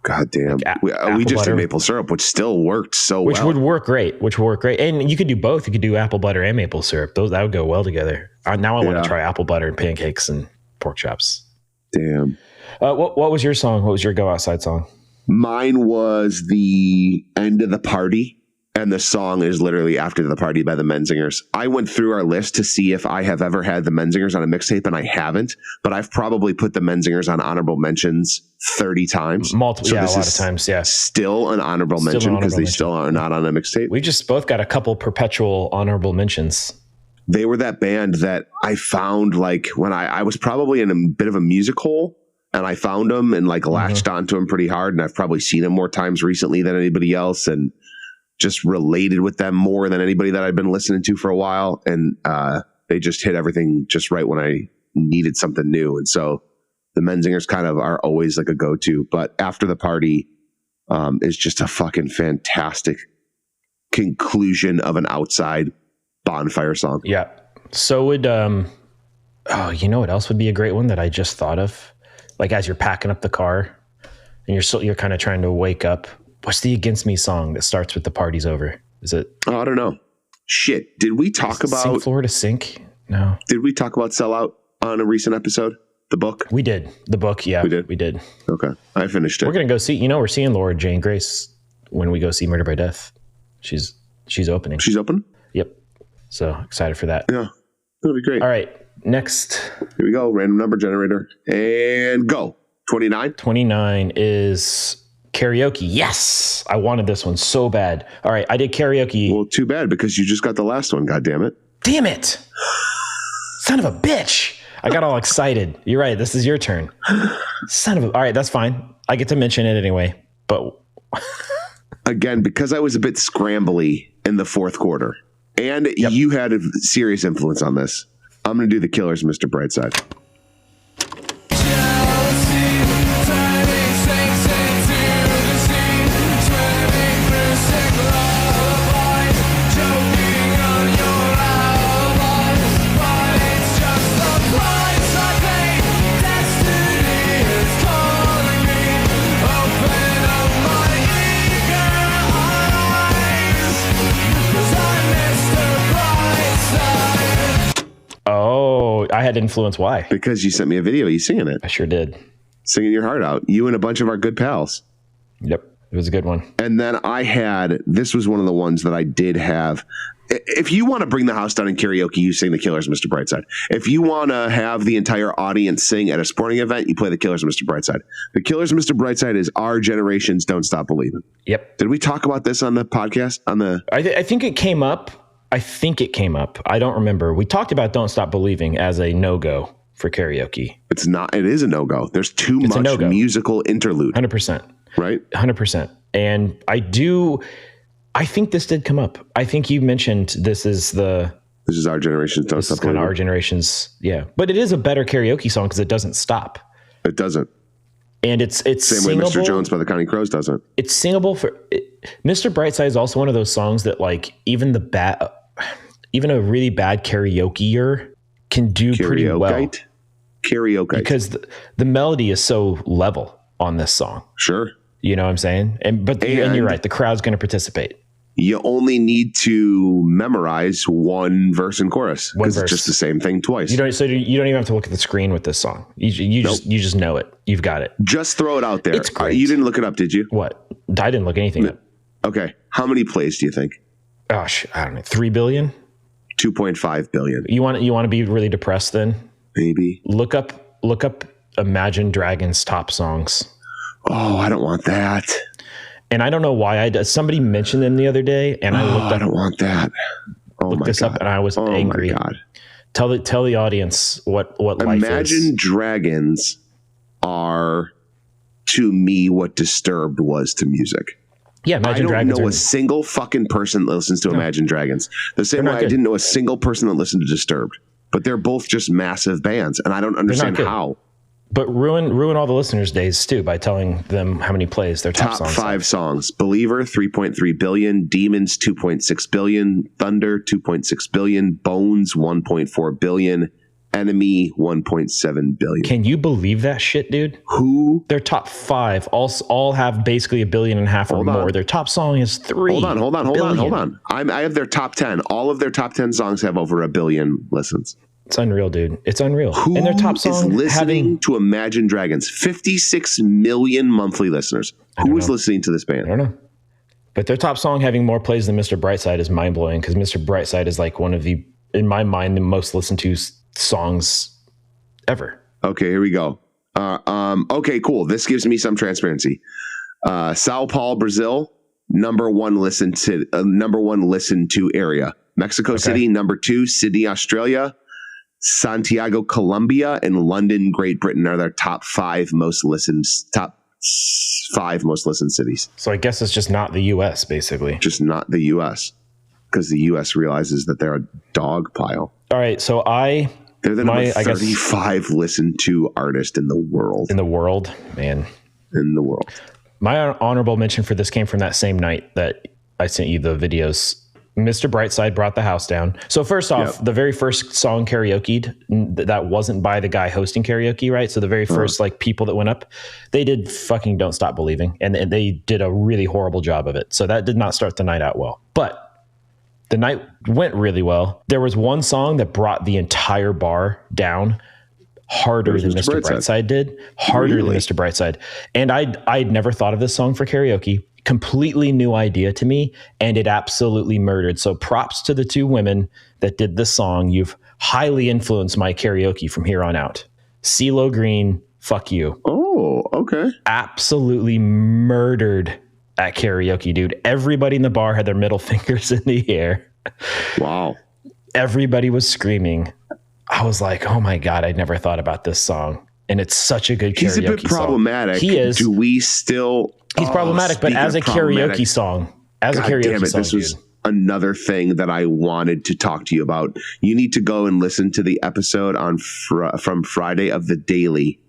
God damn. Like we just butter. did maple syrup, which still worked so Which well. would work great. And you could do both. You could do apple butter and maple syrup. That would go well together. Now I want to try apple butter and pancakes and pork chops. Damn. What was your song? What was your Go Outside song? Mine was the End of the Party. And the song is literally After the Party by the Menzingers. I went through our list to see if I have ever had the Menzingers on a mixtape, and I haven't. But I've probably put the Menzingers on honorable mentions 30 times. Multiple, so a this lot is of times, yeah. Still an honorable mention because they still are not on a mixtape. We just both got a couple perpetual honorable mentions. They were that band that I found like when I was probably in a bit of a music hole, and I found them and like latched onto them pretty hard. And I've probably seen them more times recently than anybody else, and just related with them more than anybody that I've been listening to for a while. And they just hit everything just right when I needed something new. And so the Menzingers kind of are always like a go-to, but After the Party is just a fucking fantastic conclusion of an outside bonfire song. Yeah. So would, you know what else would be a great one that I just thought of? Like as you're packing up the car and you're kind of trying to wake up. What's the Against Me song that starts with the party's over? Is it? Oh, I don't know. Shit. Did we talk about Sink Floor to Sink? No. Did we talk about Sellout on a recent episode? The book? We did. The book. Yeah, we did. Okay. I finished it. We're going to go see, we're seeing Laura Jane Grace when we go see Murder by Death. She's opening. She's open? Yep. So excited for that. Yeah. That'll be great. All right. Next. Here we go. Random number generator. And go. 29. 29 is karaoke. Yes. I wanted this one so bad. All right. I did karaoke. Well, too bad because you just got the last one. God damn it. Damn it. Son of a bitch. I got all excited. You're right. This is your turn. Son of a. All right. That's fine. I get to mention it anyway. But again, because I was a bit scrambly in the fourth quarter and you had a serious influence on this, I'm going to do the Killers, Mr. Brightside. I had influence. Why? Because you sent me a video. You singing it. I sure did. Singing your heart out. You and a bunch of our good pals. Yep. It was a good one. And then this was one of the ones that I did have. If you want to bring the house down in karaoke, you sing the Killers, Mr. Brightside. If you want to have the entire audience sing at a sporting event, you play the Killers, Mr. Brightside. The Killers, Mr. Brightside is our generation's Don't Stop Believing. Yep. Did we talk about this on the podcast? I think it came up. I don't remember. We talked about Don't Stop Believing as a no-go for karaoke. It's not. It is a no-go. There's too much musical interlude. 100%. Right? 100%. And I think this did come up. I think you mentioned this is our generation's Don't Stop Believing. Kind of our generation's, yeah. But it is a better karaoke song because it doesn't stop. It doesn't. And it's same singable. way Mr. Jones by the Counting Crows doesn't. It's singable Mr. Brightside is also one of those songs that like even a really bad karaokeer can do pretty well. Karaoke. Because the melody is so level on this song. Sure. You know what I'm saying? And you're right. The crowd's going to participate. You only need to memorize one verse and chorus because it's just the same thing twice. You don't even have to look at the screen with this song. You just know it. You've got it. Just throw it out there. It's great. You didn't look it up, did you? What? I didn't look anything up. Okay. How many plays do you think? Gosh, I don't know. 3 billion? 2.5 billion. You want to be really depressed then? Maybe. Look up Imagine Dragons top songs. Oh, I don't want that. And I don't know why somebody mentioned them the other day, and I looked up. I don't want that. Looked this up, and I was angry. Oh my God! Tell the audience what life is. Imagine Dragons are to me what Disturbed was to music. Yeah, Imagine Dragons. I don't know a single fucking person that listens to Imagine Dragons. The same way I didn't know a single person that listened to Disturbed. But they're both just massive bands, and I don't understand how. But ruin all the listeners' days too by telling them how many plays their top songs. 5 songs: Believer 3.3 billion, Demons 2.6 billion, Thunder 2.6 billion, Bones 1.4 billion, Enemy 1.7 billion. Can you believe that shit, dude? Who? Their top 5 all have basically 1.5 billion or more. Their top song is 3. Hold on. I have their top 10. All of their top 10 songs have over 1 billion listens. It's unreal, dude. It's unreal. Who and their top song is listening to Imagine Dragons? 56 million monthly listeners. Who is listening to this band? I don't know. But their top song having more plays than Mr. Brightside is mind blowing because Mr. Brightside is like one of the, in my mind, the most listened to songs ever. Okay, here we go. Okay, cool. This gives me some transparency. Sao Paulo, Brazil, number one listened to area. Mexico City, number 2. Sydney, Australia. Santiago, Colombia, and London, Great Britain are their top 5 most listened cities. So I guess it's just not the U.S. basically. Just not the U.S. because the U.S. realizes that they're a dog pile. All right, so they're the number 35 listened to artist in the world. In the world, man. In the world. My honorable mention for this came from that same night that I sent you the videos. Mr. Brightside brought the house down. So first off, the very first song karaoke'd, that wasn't by the guy hosting karaoke, right? So the very first like people that went up, they did fucking Don't Stop Believing. And they did a really horrible job of it. So that did not start the night out well. But the night went really well. There was one song that brought the entire bar down harder than Mr. Brightside did. Harder than Mr. Brightside. And I'd never thought of this song for karaoke. Completely new idea to me, and it absolutely murdered. So props to the 2 women that did this song. You've highly influenced my karaoke from here on out. CeeLo Green, fuck you. Oh, okay. Absolutely murdered at karaoke, dude. Everybody in the bar had their middle fingers in the air. Wow. Everybody was screaming. I was like, oh my God, I'd never thought about this song. And it's such a good karaoke song. He's a bit problematic. He is. Do we still... He's problematic, but as a karaoke song. This was another thing that I wanted to talk to you about. You need to go and listen to the episode on from Friday of the Daily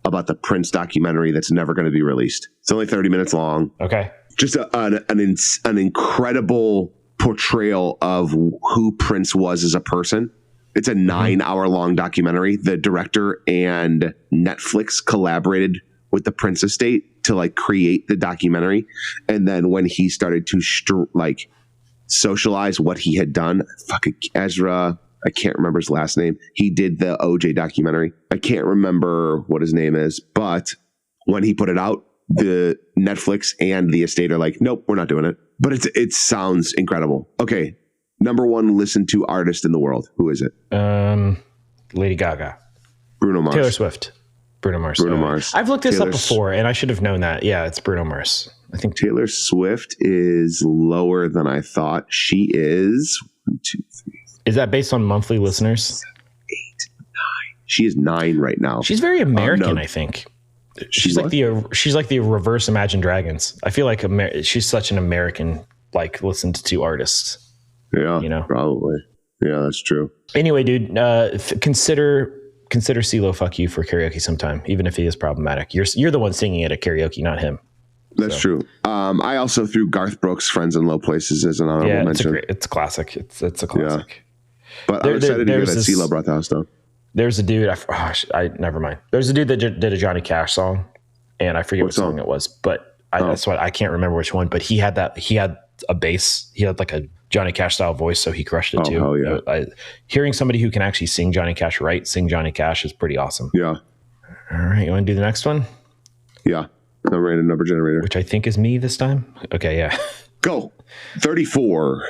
about the Prince documentary that's never going to be released. It's only 30 minutes long. Okay. Just an incredible portrayal of who Prince was as a person. It's a 9-hour-long documentary. The director and Netflix collaborated with the Prince estate to like create the documentary. And then when he started to socialize what he had done, fucking Ezra, I can't remember his last name. He did the OJ documentary. I can't remember what his name is, but when he put it out, the Netflix and the estate are like, nope, we're not doing it. But it sounds incredible. Okay. Number 1 listened to artist in the world. Who is it? Lady Gaga. Bruno Mars. Taylor Swift. Bruno Mars. I've looked this up before, and I should have known that. Yeah, it's Bruno Mars. I think Taylor Swift is lower than I thought. She is 1, 2, 3. Is that based on monthly listeners? 7, 8, 9. She is 9 right now. She's very American, I think. She's like the reverse Imagine Dragons. I feel like she's such an American, like, listened to artist. Yeah, probably. Yeah, that's true. Anyway, dude, consider CeeLo fuck you for karaoke sometime, even if he is problematic. You're the one singing it at karaoke, not him. That's true. I also threw Garth Brooks' "Friends in Low Places" as an honorable mention. It's a classic. It's a classic. Yeah. But I'm excited to hear that CeeLo brought the house down. There's a dude. Never mind. There's a dude that did a Johnny Cash song, and I forget what song it was, but that's why I can't remember which one. But he had a bass. He had like a Johnny Cash style voice, so he crushed it too. Hell yeah. Hearing somebody who can actually sing Johnny Cash sing Johnny Cash is pretty awesome. Yeah. All right, you want to do the next one? Yeah. I'm random number generator. Which I think is me this time. Okay, yeah. Go. 34.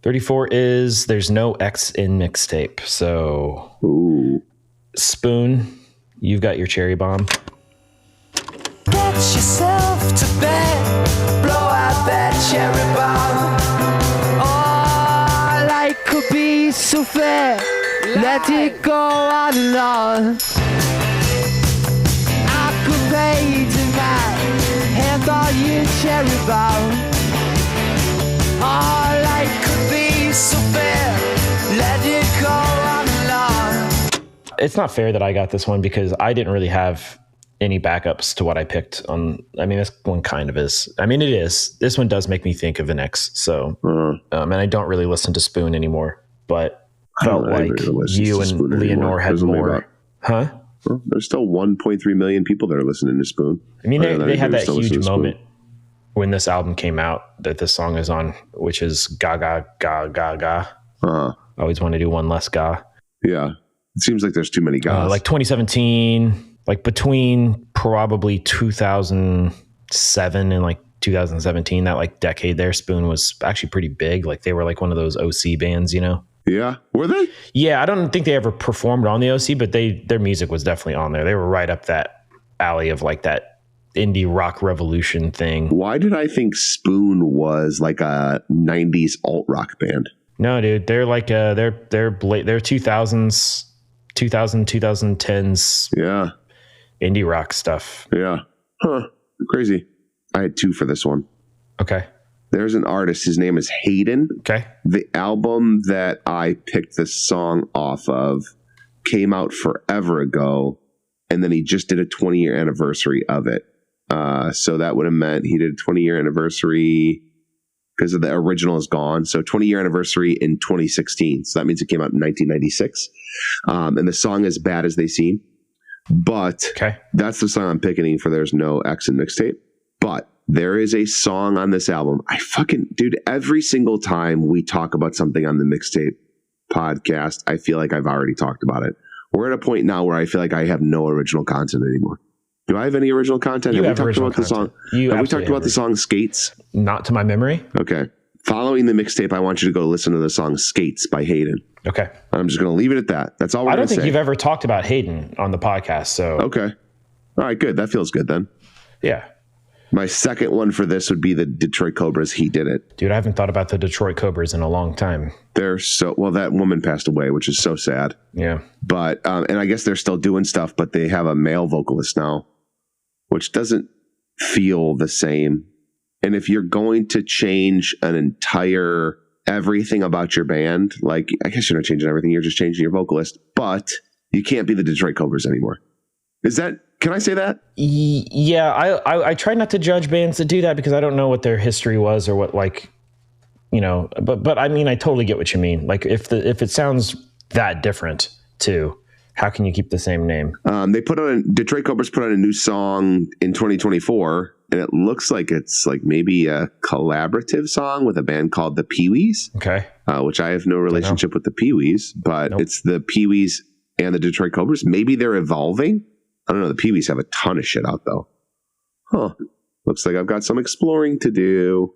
34 is there's no X in Mixtape. So Ooh. Spoon, you've got your cherry bomb. Get yourself to bed, blow out that cherry bomb. Oh, life could be so fair, let it go on and on. I could pay you tonight, hand on your cherry bomb. Oh, life could be so fair, let it go on and on. It's not fair that I got this one because I didn't really have any backups to what I picked on. I mean, this one kind of is. I mean, it is. This one does make me think of an ex. So, and I don't really listen to Spoon anymore, but felt like you and Leonore had more. Huh? Well, there's still 1.3 million people that are listening to Spoon. I mean, they had that huge moment when this album came out that this song is on, which is Ga Ga Ga Ga Ga. I always want to do one less Ga. Yeah. It seems like there's too many Gas. Like 2017, like between probably 2007 and like 2017, that like decade there, Spoon was actually pretty big. Like they were like one of those OC bands, you know? Yeah. Were they? Yeah. I don't think they ever performed on the OC, but their music was definitely on there. They were right up that alley of like that indie rock revolution thing. Why did I think Spoon was like a 90s alt rock band? No, dude, they're like they're 2010s. Yeah. Indie rock stuff. Yeah. Huh. Crazy. I had 2 for this one. Okay. There's an artist. His name is Hayden. Okay. The album that I picked this song off of came out forever ago, and then he just did a 20-year anniversary of it. So that would have meant he did a 20-year anniversary because the original is gone. So 20-year anniversary in 2016. So that means it came out in 1996. And the song is Bad As They Seem. But that's the song I'm picking for There's No X in Mixtape. But there is a song on this album. Dude, every single time we talk about something on the Mixtape podcast, I feel like I've already talked about it. We're at a point now where I feel like I have no original content anymore. Do I have any original content? Have we talked about the song? Have we talked about the song Skates? Not to my memory. Okay. Following the mixtape, I want you to go listen to the song Skates by Hayden. Okay. I'm just going to leave it at that. That's all we're going to say. I don't think you've ever talked about Hayden on the podcast. So okay. All right, good. That feels good then. Yeah. My second one for this would be the Detroit Cobras. He Did It. Dude, I haven't thought about the Detroit Cobras in a long time. They're that woman passed away, which is so sad. Yeah. But, and I guess they're still doing stuff, but they have a male vocalist now, which doesn't feel the same. And if you're going to change an entire everything about your band, like, I guess you're not changing everything. You're just changing your vocalist, but you can't be the Detroit Cobras anymore. Can I say that? Yeah, I try not to judge bands that do that because I don't know what their history was or what, like, you know, but I mean, I totally get what you mean. Like if it sounds that different too, how can you keep the same name? Detroit Cobras put out a new song in 2024, and it looks like it's like maybe a collaborative song with a band called the Pee-wees. Okay. Which I have no relationship with the Pee-wees, but It's the Pee-wees and the Detroit Cobras. Maybe they're evolving. I don't know. The Pee-wees have a ton of shit out though. Huh. Looks like I've got some exploring to do.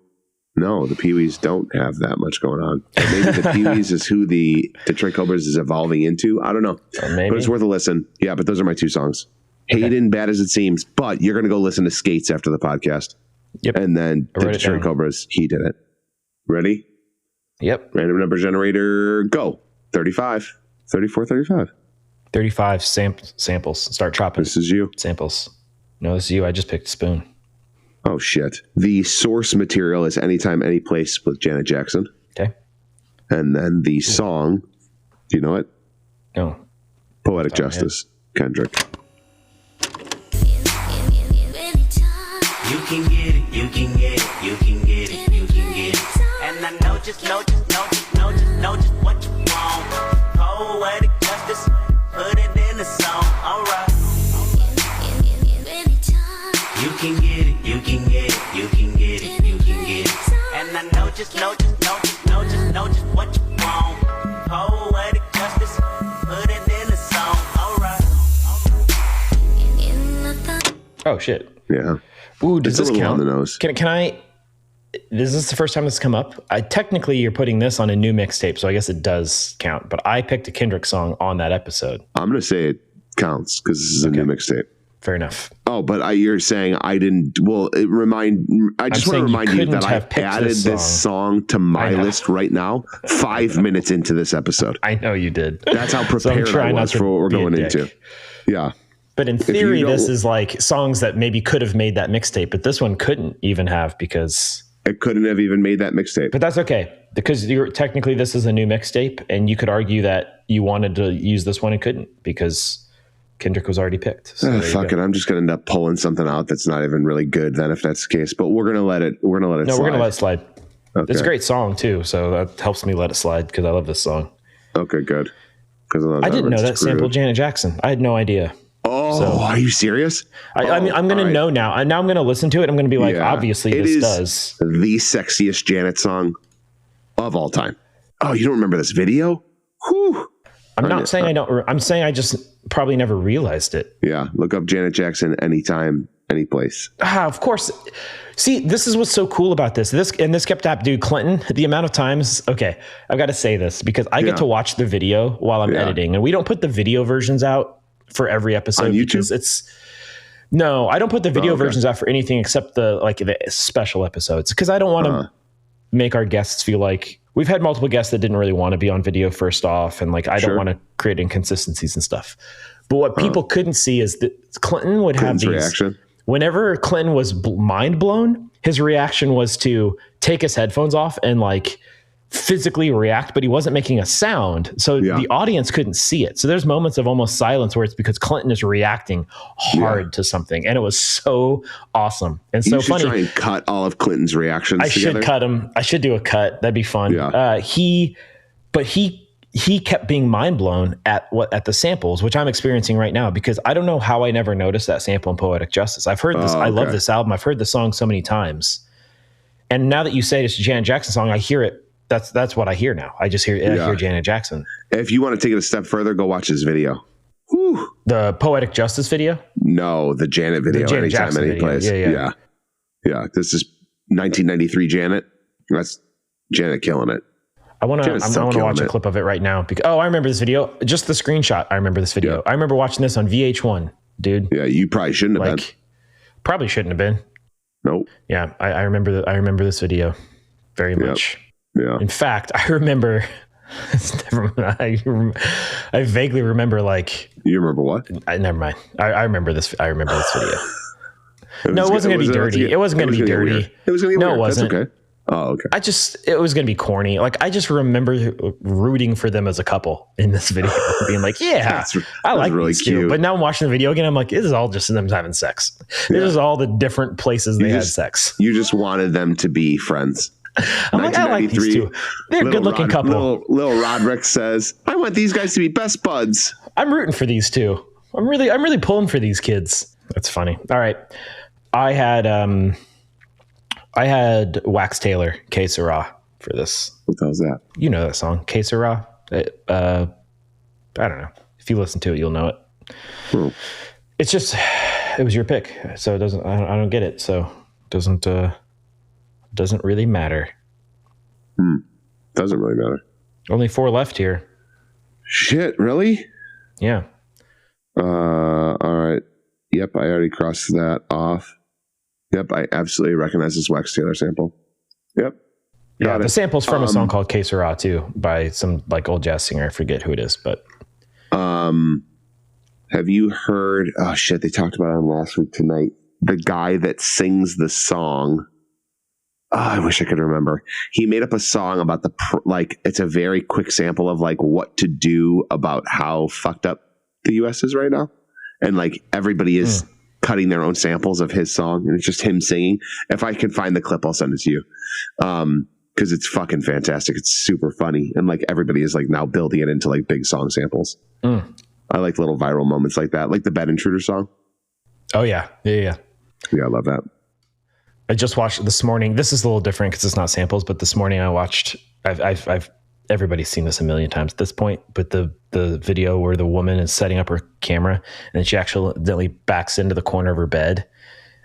No, the Pee-wees don't have that much going on. But maybe the Pee-wees is who the Detroit Cobras is evolving into. I don't know. But it's worth a listen. Yeah, but those are my 2 songs. Okay. Hayden, Bad As It Seems. But you're going to go listen to Skates after the podcast. Yep. And then the Detroit Cobras, He Did It. Ready? Yep. Random number generator, go. 35. 34, 35. 35 samples. Start chopping. This is you. Samples. No, this is you. I just picked Spoon. Oh, shit. The source material is Anytime, Anyplace with Janet Jackson. Okay. And then the song, do you know it? No. Poetic Justice, Kendrick. You can get it, you can get it, you can get it, you can get it. And I know just what you want. Poetic justice, put it in the song, alright. You can get it, you can get it, you can get it, you can get it. And I know just what you want. Poetic justice, put it in the song, alright. Oh shit. Yeah. Ooh, does this count? On the nose. Can I? Is this the first time this has come up? Technically, you're putting this on a new mixtape, so I guess it does count. But I picked a Kendrick song on that episode. I'm going to say it counts because this is a new mixtape. Fair enough. Oh, but you're saying I didn't. Well, I just want to remind you that I added this song to my list right now, 5 minutes into this episode. I know you did. That's how prepared I was for what we're going into. Yeah. But in theory, this is like songs that maybe could have made that mixtape, but this one couldn't even have because it couldn't have even made that mixtape. But that's okay because technically this is a new mixtape, and you could argue that you wanted to use this one and couldn't because Kendrick was already picked. So fuck it, I'm just gonna end up pulling something out that's not even really good then, if that's the case. But we're gonna let it. We're gonna let it. No, slide. We're gonna let it slide. Okay. It's a great song too, so that helps me let it slide because I love this song. Okay, good. Because I didn't know that sampled Janet Jackson. I had no idea. Oh, are you serious? I mean, I'm going to know now. Now I'm going to listen to it. I'm going to be like, obviously this does. The sexiest Janet song of all time. Oh, you don't remember this video? Whew. I'm not saying I don't. I'm saying I just probably never realized it. Yeah, look up Janet Jackson anytime, any place. Of course. See, this is what's so cool about this. This kept up, dude. Clinton, the amount of times. Okay, I've got to say this because I get to watch the video while I'm editing, and we don't put the video versions out for every episode on YouTube. Because no, I don't put the video versions out for anything except the special episodes because I don't want to make our guests feel like we've had multiple guests that didn't really want to be on video first off, and I don't want to create inconsistencies and stuff. But what people couldn't see is that Clinton would have these reaction. Whenever Clinton was mind blown, his reaction was to take his headphones off and physically react, but he wasn't making a sound. So the audience couldn't see it. So there's moments of almost silence where it's because Clinton is reacting hard to something. And it was so awesome. And so funny. You should try and cut all of Clinton's reactions together. Should cut him. I should do a cut. That'd be fun. Yeah. He kept being mind blown at the samples, which I'm experiencing right now, because I don't know how I never noticed that sample in Poetic Justice. I've heard this. I love this album. I've heard the song so many times. And now that you say it's a Janet Jackson song, I hear it. That's what I hear now. I just hear Janet Jackson. If you want to take it a step further, go watch this video. Whew. The Poetic Justice video? No, the Janet video. The Janet Jackson any video. place. Yeah. This is 1993 Janet. That's Janet killing it. I want to watch a clip of it right now. Because, I remember this video. Just the screenshot. I remember this video. I remember watching this on VH1, dude. Yeah, you probably shouldn't have been. Probably shouldn't have been. Nope. Yeah, I remember this video very much. Yeah. In fact, I remember. I vaguely remember You remember what? Never mind. I remember this. I remember this video. It wasn't going to be dirty. It wasn't going to be dirty. It was going to be weird. It wasn't. That's okay. Oh, okay. It was going to be corny. I just remember rooting for them as a couple in this video, being like, I like really these cute. two. But now I'm watching the video again. I'm like, this is all just them having sex. This is all the different places they had sex. You just wanted them to be friends. I'm like, I like these two. They're a good looking couple. Little Roderick says, I want these guys to be best buds. I'm rooting for these two. I'm really pulling for these kids. That's funny. All right. I had Wax Taylor, Que Sera, for this. What the hell's that? You know that song, Que Sera. I don't know. If you listen to it, you'll know it. It's just, it was your pick. So it doesn't, I don't get it. So it doesn't really matter. Doesn't really matter. Only 4 left here. Shit, really? Yeah. All right. Yep, I already crossed that off. Yep, I absolutely recognize this Wax Taylor sample. Yep. Yeah, the sample's from a song called Que Sera too, by some old jazz singer. I forget who it is, but have you heard, oh shit, they talked about it last week tonight. The guy that sings the song, I wish I could remember. He made up a song about it's a very quick sample of what to do about how fucked up the US is right now. And everybody is cutting their own samples of his song, and it's just him singing. If I can find the clip, I'll send it to you. Because it's fucking fantastic. It's super funny. And everybody is now building it into big song samples. I like little viral moments like that. Like the Bed Intruder song. Oh yeah. Yeah, I love that. I just watched this morning. This is a little different because it's not samples, but this morning I watched, I've everybody's seen this a million times at this point, but the video where the woman is setting up her camera and then she accidentally backs into the corner of her bed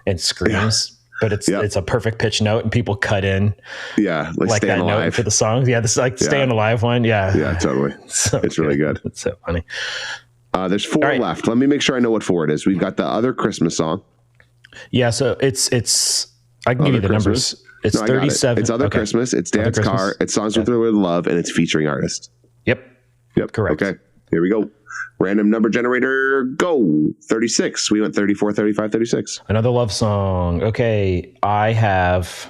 and screams, but it's a perfect pitch note and people cut in. Yeah. Like that Alive. note for the song. Yeah. This is Staying Alive one. Yeah. Yeah, totally. It's really good. It's so funny. There's 4 left. Let me make sure I know what 4 it is. We've got the Other Christmas song. Yeah. So it's I can give you the numbers. It's 37. It's Other Christmas. It's Dad's Car. It's Songs with Real Love, and it's featuring artist. Yep. Correct. Okay. Here we go. Random number generator, go. 36. We went 34, 35, 36. Another love song. Okay. I have,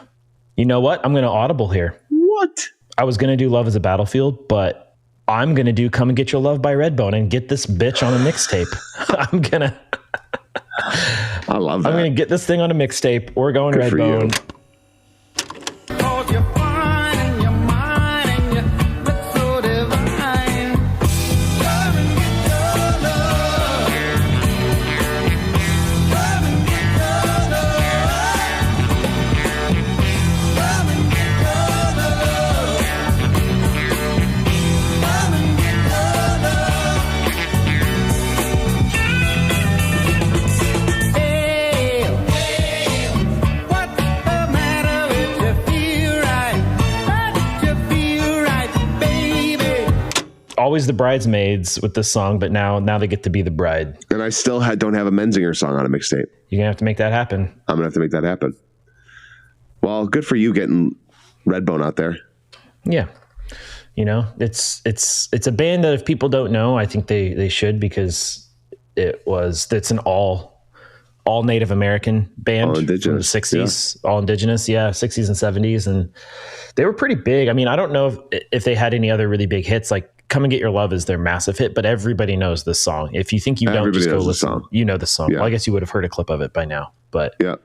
you know what? I'm going to audible here. What? I was going to do Love is a Battlefield, but I'm going to do Come and Get Your Love by Redbone and get this bitch on a mixtape. I love that. I'm going to get this thing on a mixtape. We're going Good Redbone. always the bridesmaids with this song, but now they get to be the bride. And I still don't have a Menzinger song on a mixtape. You're gonna have to make that happen. I'm gonna have to make that happen. Well, good for you getting Redbone out there. Yeah. You know, it's a band that if people don't know, I think they should, because it's an all Native American band all from the 60s, all indigenous, 60s and 70s, and they were pretty big. I mean, I don't know if they had any other really big hits. Like "Come and Get Your Love" is their massive hit, but everybody knows this song. If you think you don't, just go listen. You know the song. Yeah. Well, I guess you would have heard a clip of it by now, but yeah.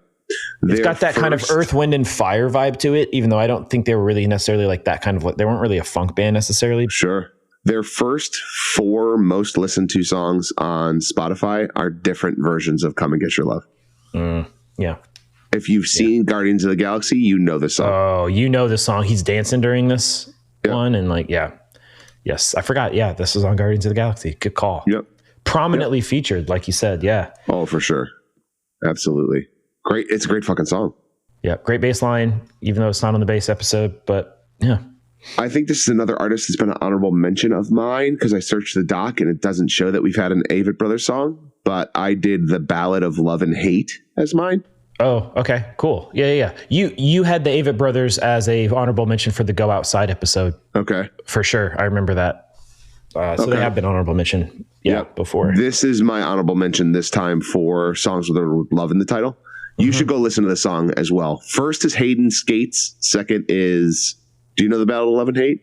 It's got that kind of Earth, Wind, and Fire vibe to it, even though I don't think they were really necessarily like that kind of, they weren't really a funk band necessarily. Sure. Their first 4 most listened to songs on Spotify are different versions of "Come and Get Your Love." Yeah. If you've seen Guardians of the Galaxy, you know the song. Oh, you know the song. He's dancing during this one, and yes, I forgot. Yeah, this was on Guardians of the Galaxy. Good call. Yep. Prominently featured, like you said. Yeah. Oh, for sure. Absolutely. Great. It's a great fucking song. Yeah. Great bass line, even though it's not on the bass episode, but yeah. I think this is another artist that's been an honorable mention of mine, because I searched the doc and it doesn't show that we've had an Avett Brothers song, but I did the Ballad of Love and Hate as mine. Oh, okay, cool. Yeah. You had the Avett Brothers as a honorable mention for the Go Outside episode. Okay. For sure. I remember that. So they have been honorable mention before. This is my honorable mention this time for songs with love in the title. You should go listen to the song as well. First is Hayden Skates. Second is, do you know the Battle of Love and Hate?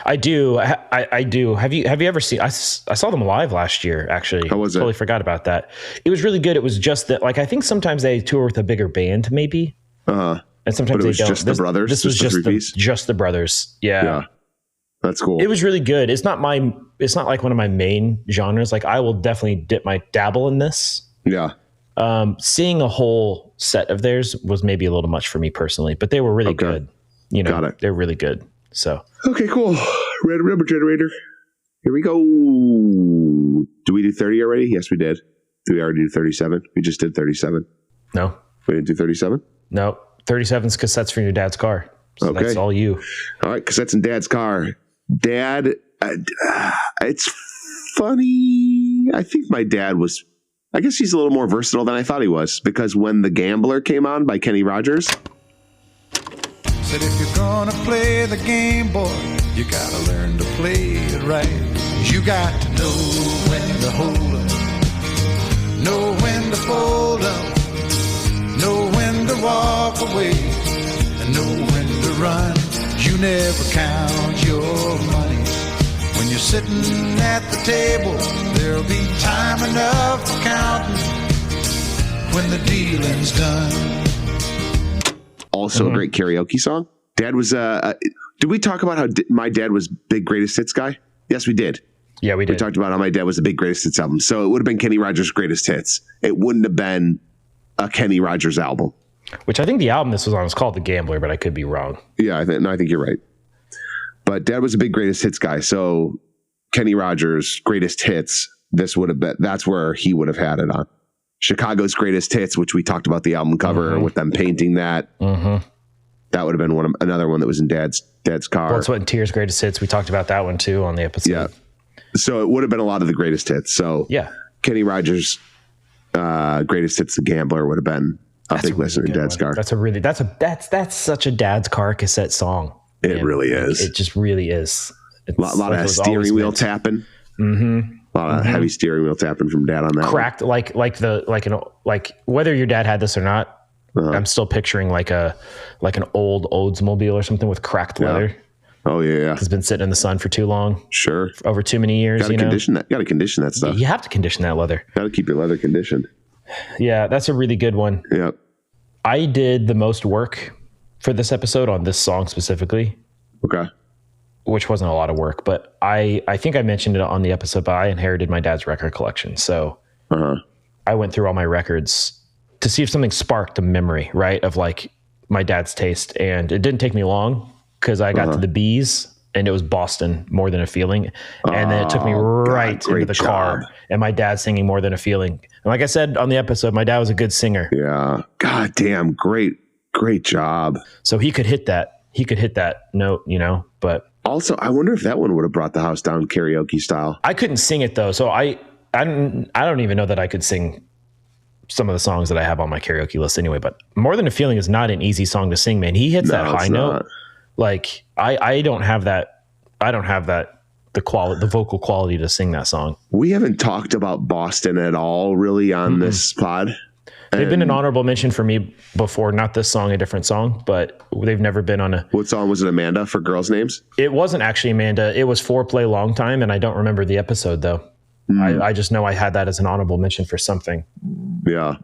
I do. I do. Have you ever seen? I saw them live last year. Actually, how was it? Totally forgot about that. It was really good. It was just that, like, I think sometimes they tour with a bigger band, maybe. And sometimes they don't. Just the brothers. This was just the brothers. Yeah. That's cool. It was really good. It's not like one of my main genres. Like, I will definitely dip my dabble in this. Yeah. Seeing a whole set of theirs was maybe a little much for me personally, but they were really good. You know, got it. They're really good. So okay, cool. Red Rubber Generator. Here we go. Do we do 30 already? Yes, we did. Did we already do 37? We just did 37. No, we didn't do 37. No, 37's cassettes from your dad's car. So okay, that's all you. All right, cassettes in Dad's car. Dad, it's funny. I think my dad was. I guess he's a little more versatile than I thought he was, because when The Gambler came on by Kenny Rogers. Said if you're gonna play the game, boy, you gotta learn to play it right. You got to know when to hold up, know when to fold up, know when to walk away, and know when to run. You never count your money. When you're sitting at the table, there'll be time enough for counting when the dealing's done. Also a great karaoke song. Dad was, did we talk about how my dad was big greatest hits guy? Yes, we did. Yeah, we did. We talked about how my dad was a big greatest hits album. So it would have been Kenny Rogers' greatest hits. It wouldn't have been a Kenny Rogers album. Which I think the album this was on was called The Gambler, but I could be wrong. Yeah, I think you're right. But Dad was a big greatest hits guy. So Kenny Rogers' greatest hits, this would have been, that's where he would have had it on. Chicago's greatest hits, which we talked about the album cover with them painting that. That would have been another one that was in Dad's car. Blood, Sweat, and Tears greatest hits. We talked about that one too on the episode. Yeah. So it would have been a lot of the greatest hits. So yeah, Kenny Rogers' greatest hits, The Gambler, would have been a big listen in Dad's car. That's such a Dad's car cassette song. It really is. It just really is. A lot of steering wheel tapping. A lot of heavy steering wheel tapping from Dad on that. Cracked one. like whether your dad had this or not. I'm still picturing like an old Oldsmobile or something with cracked leather. Oh yeah. It's been sitting in the sun for too long. Sure. Over too many years. Got to condition that. Got to condition that stuff. You have to condition that leather. Got to keep your leather conditioned. Yeah, that's a really good one. Yep. I did the most work for this episode on this song specifically. Okay. Which wasn't a lot of work, but I think I mentioned it on the episode, but I inherited my dad's record collection. So I went through all my records to see if something sparked a memory, right, of like my dad's taste. And it didn't take me long because I got to the Bees and it was Boston, More Than a Feeling. And then it took me right into the car and my dad singing More Than a Feeling. And like I said on the episode, my dad was a good singer. Yeah. God damn. Great job. So he could hit that note, but Also, I wonder if that one would have brought the house down karaoke style. I couldn't sing it though, so I don't even know that I could sing some of the songs that I have on my karaoke list anyway. But More Than a Feeling is not an easy song to sing, man. He hits that high note. Like I don't have that. I don't have that the vocal quality to sing that song. We haven't talked about Boston at all, really, on this pod. They've been an honorable mention for me before. Not this song, a different song, but they've never been on a. What song was it? Amanda for girls' names? It wasn't actually Amanda. It was Foreplay Long Time, and I don't remember the episode though. I just know I had that as an honorable mention for something. Yeah,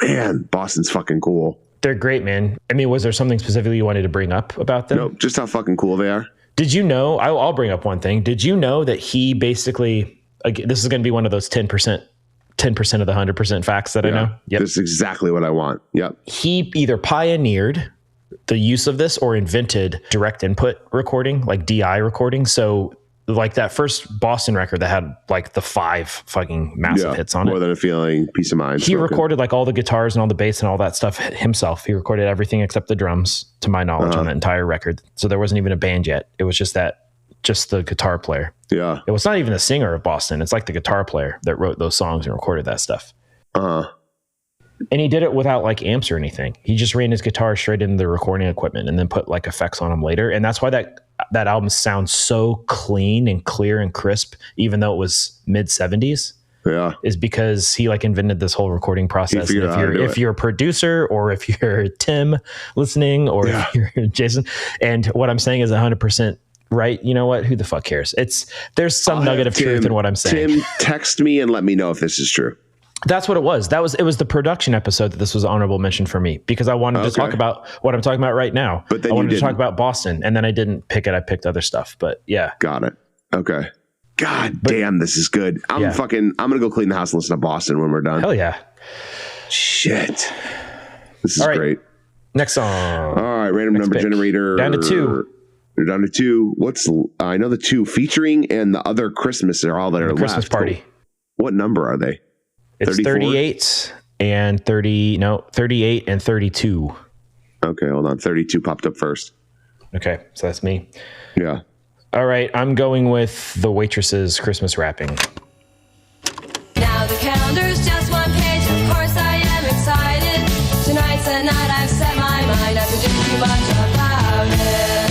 man, Boston's fucking cool. They're great, man. I mean, was there something specifically you wanted to bring up about them? No, just how fucking cool they are. Did you know? I'll bring up one thing. Did you know that he basically? This is going to be one of those 10% of the 100% facts that I know. Yep. This is exactly what I want. Yep. He either pioneered the use of this or invented direct input recording, like DI recording. So like that first Boston record that had like the 5 fucking massive hits on it. More Than a Feeling, Peace of Mind. He recorded like all the guitars and all the bass and all that stuff himself. He recorded everything except the drums, to my knowledge, on the entire record. So there wasn't even a band yet. It was just the guitar player. Yeah. It was not even the singer of Boston. It's like the guitar player that wrote those songs and recorded that stuff. And he did it without like amps or anything. He just ran his guitar straight into the recording equipment and then put like effects on them later. And that's why that album sounds so clean and clear and crisp, even though it was mid 70s. Yeah. Is because he like invented this whole recording process. And if you're a producer or if you're Tim listening or if you're Jason, and what I'm saying is 100% right, you know what? Who the fuck cares? There's some nugget of truth in what I'm saying. Tim, text me and let me know if this is true. That's what it was. It was the production episode that this was honorable mention for me because I wanted to talk about what I'm talking about right now. But then I wanted to talk about Boston, and then I didn't pick it. I picked other stuff. But yeah, got it. Okay. God damn, this is good. I'm gonna go clean the house and listen to Boston when we're done. Hell yeah. Shit. This is great. Next song. All right, random number generator. Down to 2. You're down to 2. I know the 2 featuring and the other Christmas are all that are left. Christmas party. What number are they? It's 38 and 30. No, 38 and 32. Okay, hold on. 32 popped up first. Okay, so that's me. Yeah. All right, I'm going with The Waitress's Christmas Wrapping. Now the calendar's just one page. Of course I am excited. Tonight's the night I've set my mind not to do too much about it.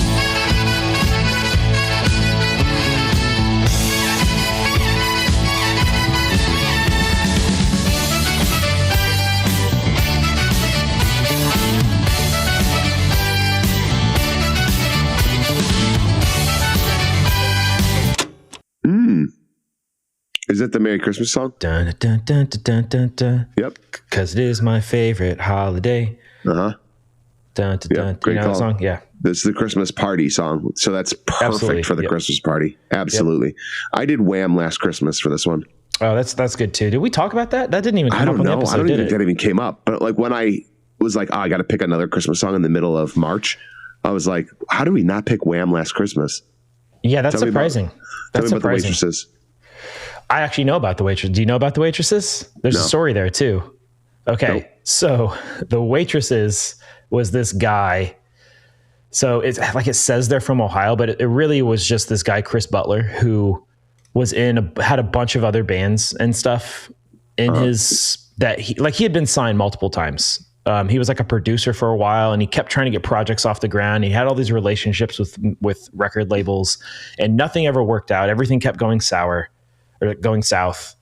Is it the Merry Christmas song? Dun, dun, dun, dun, dun, dun. Yep. Because it is my favorite holiday. Uh-huh. Dun, dun, dun. Great call. That song? Yeah. This is the Christmas party song. So that's perfect for the Christmas party. Absolutely. I did Wham! Last Christmas for this one. Oh, that's good too. Did we talk about that? That didn't even come up on the episode, I don't did think it? that even came up. But like when I was like, I got to pick another Christmas song in the middle of March, I was like, how do we not pick Wham! Last Christmas? Yeah, that's surprising. That's surprising. About the Waitresses. I actually know about The Waitress. Do you know about The Waitresses? There's a story there too. Okay. So The Waitresses was this guy. So it's like it says they're from Ohio, but it really was just this guy, Chris Butler, who was had a bunch of other bands and stuff in he had been signed multiple times. He was like a producer for a while and he kept trying to get projects off the ground. He had all these relationships with record labels and nothing ever worked out. Everything kept going sour or going south.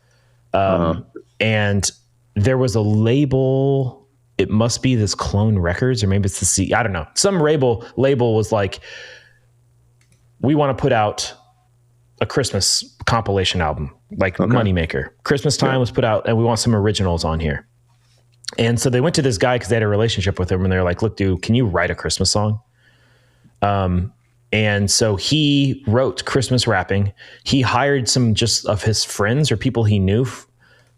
And there was a label, it must be this Clone Records or maybe it's the C. I don't know. Some label was like, we want to put out a Christmas compilation album, like Moneymaker. Christmas time was put out and we want some originals on here. And so they went to this guy because they had a relationship with him and they're like, look, dude, can you write a Christmas song? And so he wrote Christmas Wrapping. He hired some just of his friends or people he knew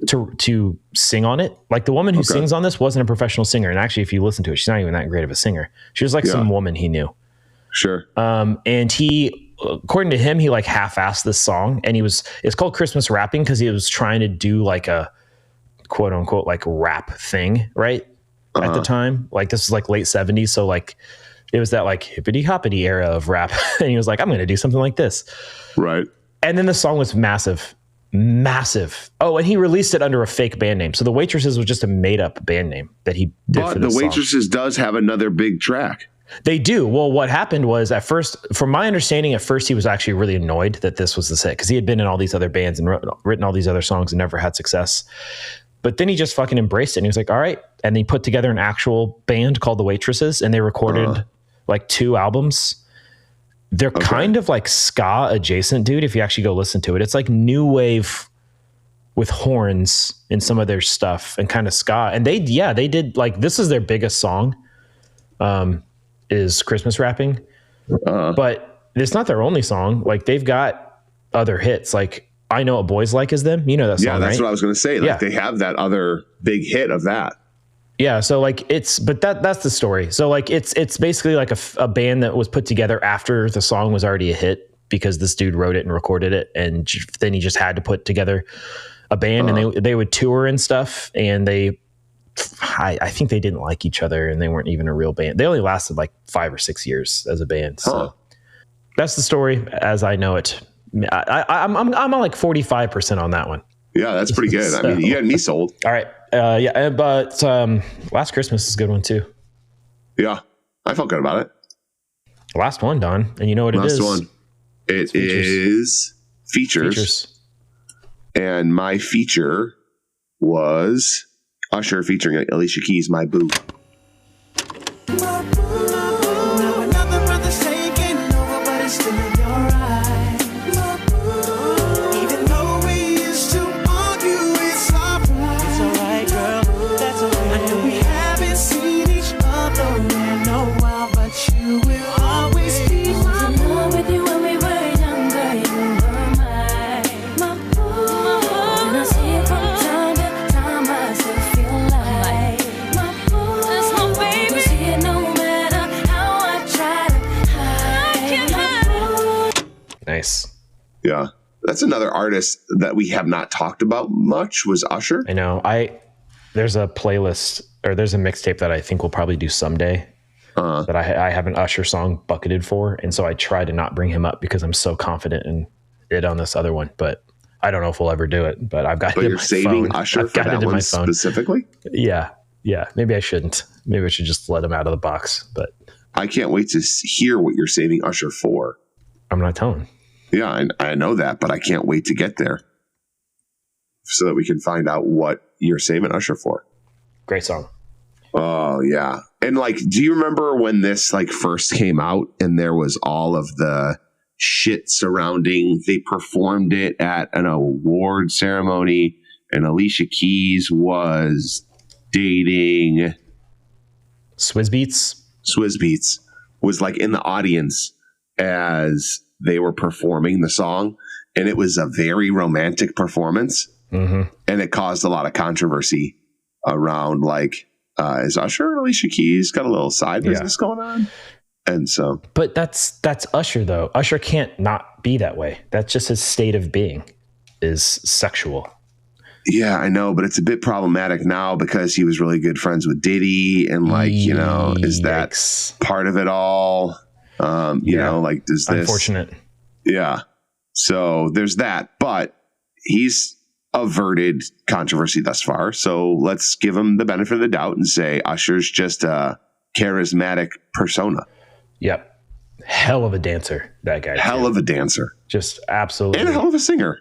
to sing on it. Like the woman who sings on this wasn't a professional singer. And actually, if you listen to it, she's not even that great of a singer. She was like some woman he knew. Sure. And he, according to him, he like half-assed this song and it's called Christmas Wrapping because he was trying to do like a quote unquote like rap thing, right? At the time, like this is like late 70s. So like It was that like hippity hoppity era of rap. And he was like, I'm going to do something like this. Right. And then the song was massive. Oh, and he released it under a fake band name. So the Waitresses was just a made up band name that he did but for the the Waitresses does have another big track. They do. Well, what happened was at first, from my understanding, at first he was actually really annoyed that this was the set because he had been in all these other bands and written all these other songs and never had success. But then he just fucking embraced it and he was like, all right. And he put together an actual band called the Waitresses and they recorded like 2 albums. They're kind of like ska adjacent, dude. If you actually go listen to it, it's like new wave with horns in some of their stuff and kind of ska. And they did like, this is their biggest song. Is Christmas Rapping. But it's not their only song. Like they've got other hits. Like I Know What Boys Like is them. You know that song, yeah, that's right? what I was going to say. Like they have that other big hit of that. Yeah. So like that's the story. So like it's basically like a band that was put together after the song was already a hit because this dude wrote it and recorded it. And then he just had to put together a band and they would tour and stuff. And I think they didn't like each other and they weren't even a real band. They only lasted like 5 or 6 years as a band. So that's the story as I know it. I'm on like 45% on that one. Yeah, that's pretty good. I mean, you had me sold. All right. But Last Christmas is a good one too. Yeah, I felt good about it. Last one, Don. And you know what it is? Last one. It is features. And my feature was Usher featuring Alicia Keys, My Boo. Nice. Yeah. That's another artist that we have not talked about much was Usher. I know. There's a playlist or there's a mixtape that I think we'll probably do someday that I have an Usher song bucketed for. And so I try to not bring him up because I'm so confident in it on this other one, but I don't know if we'll ever do it, but I've got it in my phone. But you're saving Usher for that one specifically? Yeah. Maybe I shouldn't. Maybe I should just let him out of the box, but I can't wait to hear what you're saving Usher for. I'm not telling. Yeah, I know that, but I can't wait to get there so that we can find out what you're saving Usher for. Great song. Oh, yeah. And like, do you remember when this like first came out and there was all of the shit surrounding, they performed it at an award ceremony and Alicia Keys was dating Swizz Beatz was like in the audience as they were performing the song, and it was a very romantic performance, and it caused a lot of controversy around like, is Usher and Alicia Keys got a little side business going on? And so, but that's Usher though. Usher can't not be that way. That's just his state of being is sexual. Yeah, I know, but it's a bit problematic now because he was really good friends with Diddy, and like, you know, is that part of it all? You know, like does this unfortunate? Yeah. So there's that, but he's averted controversy thus far. So let's give him the benefit of the doubt and say Usher's just a charismatic persona. Yep. Hell of a dancer, that guy. Hell of a dancer. Just absolutely. And a hell of a singer.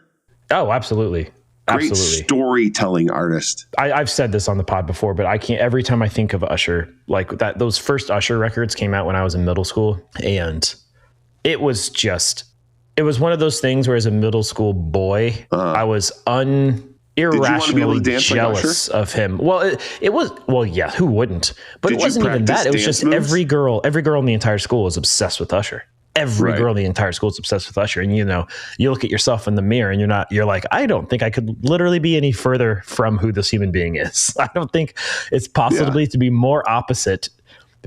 Oh, absolutely. Great Absolutely. Storytelling artist. I've said this on the pod before, but I can't. Every time I think of Usher, like that, those first Usher records came out when I was in middle school, and it was one of those things where, as a middle school boy, I was irrationally jealous of him. Well, it was. Well, yeah, who wouldn't? But it wasn't even that. It was just every girl in the entire school was obsessed with Usher. Every girl in the entire school is obsessed with Usher. And, you know, you look at yourself in the mirror and you're like, I don't think I could literally be any further from who this human being is. I don't think it's possibly to be more opposite.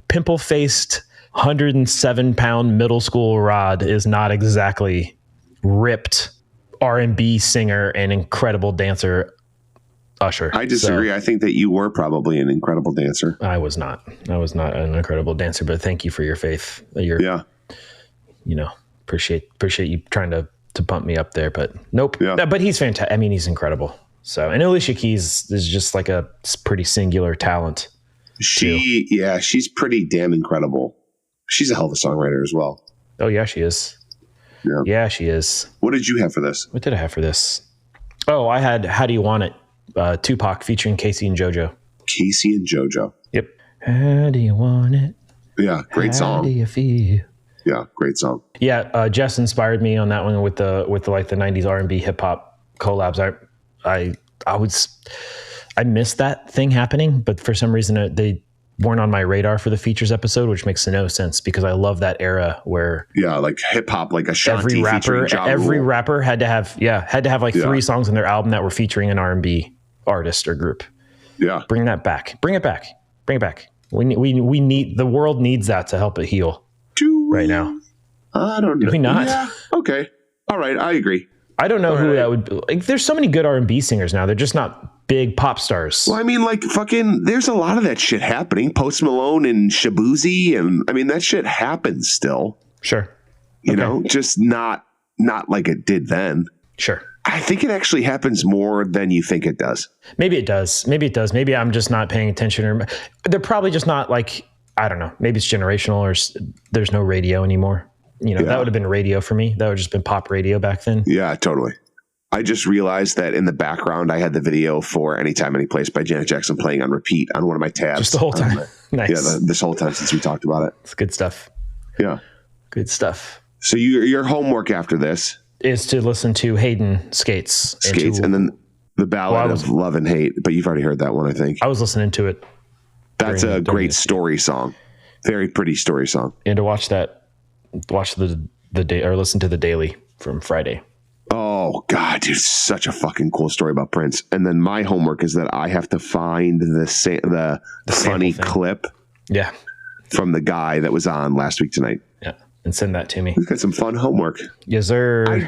Pimple-faced, 107-pound middle school Rod is not exactly ripped R&B singer and incredible dancer Usher. I disagree. I think that you were probably an incredible dancer. I was not an incredible dancer, but thank you for your faith. Appreciate you trying to pump me up there, but nope. Yeah. But he's fantastic. I mean, he's incredible. So, and Alicia Keys is just like a pretty singular talent. She's pretty damn incredible. She's a hell of a songwriter as well. Oh yeah, she is. Yeah, she is. What did you have for this? What did I have for this? Oh, I had How Do You Want It? Tupac featuring Casey and JoJo. Casey and JoJo. Yep. How do you want it? Yeah, great song. How do you feel? Yeah, great song. Yeah, Jess inspired me on that one with the like the 90s R&B hip hop collabs. I missed that thing happening, but for some reason they weren't on my radar for the features episode, which makes no sense because I love that era where like hip hop, like Ashanti every rapper had to have like 3 songs on their album that were featuring an R&B artist or group. Yeah, bring it back. We need, the world needs that to help it heal right now. I don't know. Do we not? Yeah. Okay. All right. I agree. I don't know who that would be. Like, there's so many good R&B singers now. They're just not big pop stars. Well, I mean, like there's a lot of that shit happening. Post Malone and Shabuzi. And I mean, that shit happens still. Sure. You know, just not like it did then. Sure. I think it actually happens more than you think it does. Maybe it does. Maybe I'm just not paying attention, or they're probably just not like, I don't know. Maybe it's generational, or there's no radio anymore. That would have been radio for me. That would have just been pop radio back then. Yeah, totally. I just realized that in the background, I had the video for Anytime, Anyplace by Janet Jackson playing on repeat on one of my tabs. Just the whole time. Nice. Yeah, this whole time since we talked about it. It's good stuff. Yeah. Good stuff. So your homework after this is to listen to Hayden Skates. And then the Ballad of Love and Hate. But you've already heard that one, I think. I was listening to it. That's a great story song. Very pretty story song. And to watch the day, or listen to the Daily from Friday. Oh God, dude, such a fucking cool story about Prince. And then my homework is that I have to find the funny clip. Yeah. From the guy that was on Last Week Tonight. Yeah. And send that to me. We've got some fun homework. Yes, sir. I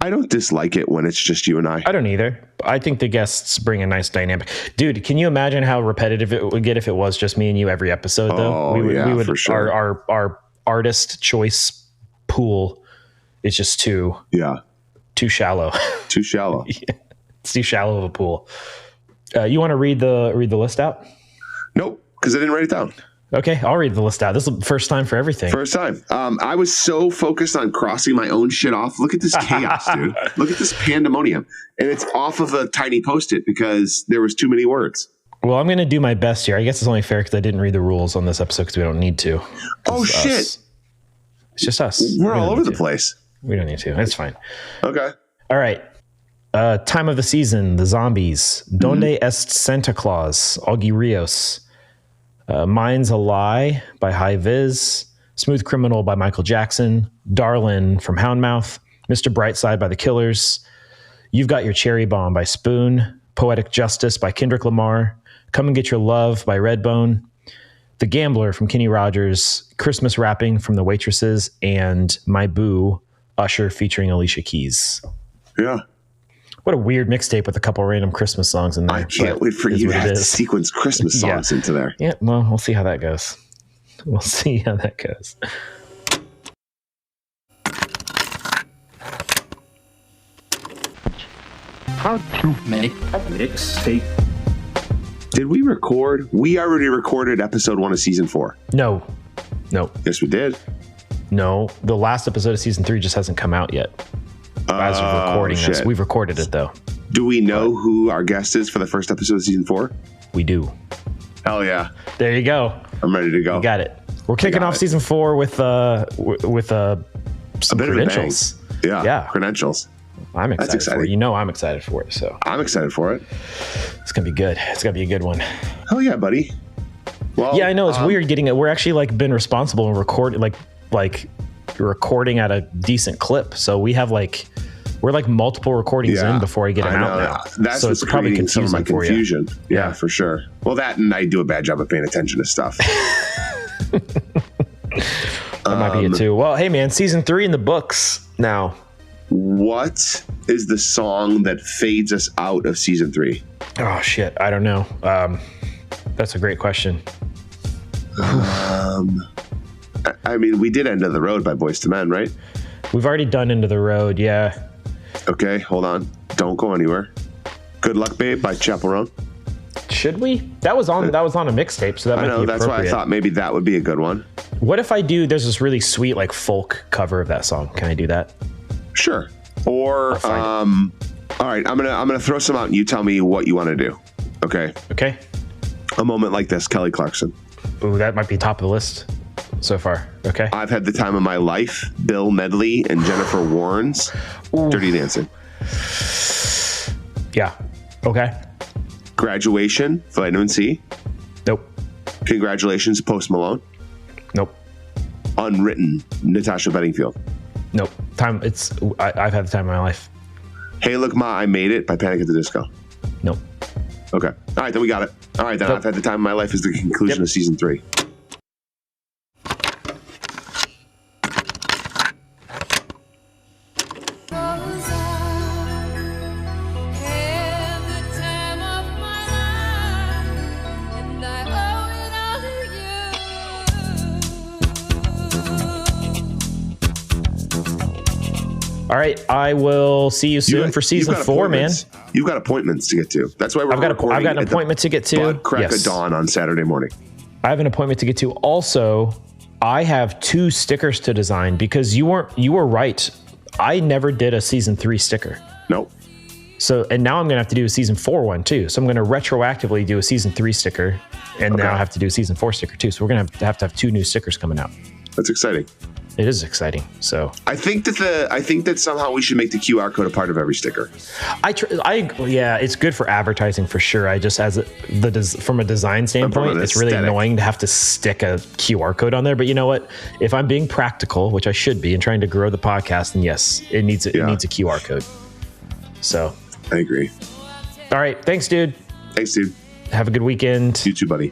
don't dislike it when it's just you and I. I don't either. I think the guests bring a nice dynamic. Dude, can you imagine how repetitive it would get if it was just me and you every episode, though? We would for sure. Our artist choice pool is just too shallow. Too shallow. Yeah, it's too shallow of a pool. You want to read the list out? Nope, because I didn't write it down. Okay, I'll read the list out. This is the first time for everything. First time. I was so focused on crossing my own shit off. Look at this chaos, dude. Look at this pandemonium. And it's off of a tiny Post-it because there was too many words. Well, I'm going to do my best here. I guess it's only fair because I didn't read the rules on this episode because we don't need to. Oh, shit. It's just us. We're all over the place. We don't need to. It's fine. Okay. All right. Time of the season, the zombies. Donde est Santa Claus? Augie Rios. Mind's a Lie by High Viz. Smooth Criminal by Michael Jackson. Darlin from Houndmouth. Mr. Brightside by The Killers. You've Got Your Cherry Bomb by Spoon. Poetic Justice by Kendrick Lamar. Come and Get Your Love by Redbone. The Gambler from Kenny Rogers. Christmas Rapping from The Waitresses. And My Boo, Usher featuring Alicia Keys. Yeah. What a weird mixtape with a couple random Christmas songs in there. I can't wait for you to have to sequence Christmas songs into there. Yeah, well, we'll see how that goes. How to make a mixtape. Did we record? We already recorded episode 1 of season 4. No. Yes, we did. No, the last episode of season 3 just hasn't come out yet. As of recording this, we've recorded it though. Do we know who our guest is for the first episode of season 4? We do. Hell yeah! There you go. I'm ready to go. You got it. We're kicking off season 4 with some credentials. Yeah, credentials. I'm excited for it. I'm excited for it. So I'm excited for it. It's gonna be good. It's gonna be a good one. Hell yeah, buddy. Well, yeah, I know it's weird getting it. We're actually like been responsible and recording like recording at a decent clip. So we have we're multiple recordings in before I get them out now. That's so it's probably confusing some of my confusion. For you. Yeah, for sure. Well, that and I do a bad job of paying attention to stuff. That might be it too. Well, hey man, season 3 in the books now. What is the song that fades us out of season 3? Oh shit, I don't know. That's a great question. I mean, we did End of the Road by Boyz II Men, right? We've already done Into the Road, yeah. Okay, hold on. Don't go anywhere. Good Luck Babe by Chaperone. Should we? That was on a mixtape, so that might be appropriate. That's why I thought maybe that would be a good one. What if I do? There's this really sweet like folk cover of that song. Can I do that? Sure. Or all right, I'm gonna throw some out, and you tell me what you want to do. Okay. Okay. A Moment Like This, Kelly Clarkson. Ooh, that might be top of the list so far. Okay. I've Had the Time of My Life, Bill Medley and Jennifer Warnes, Dirty Dancing. Yeah. Okay. Graduation, Vitamin C. Nope. Congratulations, Post Malone. Nope. Unwritten, Natasha Bedingfield. Nope. I've had the time of my life. Hey Look Ma, I Made It by Panic at the Disco. Nope. Okay. All right, then we got it. All right, then Nope. I've Had the Time of My Life is the conclusion of season 3. All right, I will see you soon for season 4, man. You've got appointments to get to. That's why I've got an appointment to get to. Butt crack of dawn on Saturday morning. I have an appointment to get to. Also, I have 2 stickers to design because you were right. I never did a season 3 sticker. Nope. So, and now I'm going to have to do a season 4 one too. So I'm going to retroactively do a season 3 sticker, and now I have to do a season 4 sticker too. So we're going to have 2 new stickers coming out. That's exciting. It is exciting. So I think that somehow we should make the QR code a part of every sticker. Yeah, it's good for advertising for sure. I just from a design standpoint, it's really annoying to have to stick a QR code on there. But you know what? If I'm being practical, which I should be, and trying to grow the podcast, then yes, it needs a QR code. So I agree. All right, thanks, dude. Thanks, dude. Have a good weekend. You too, buddy.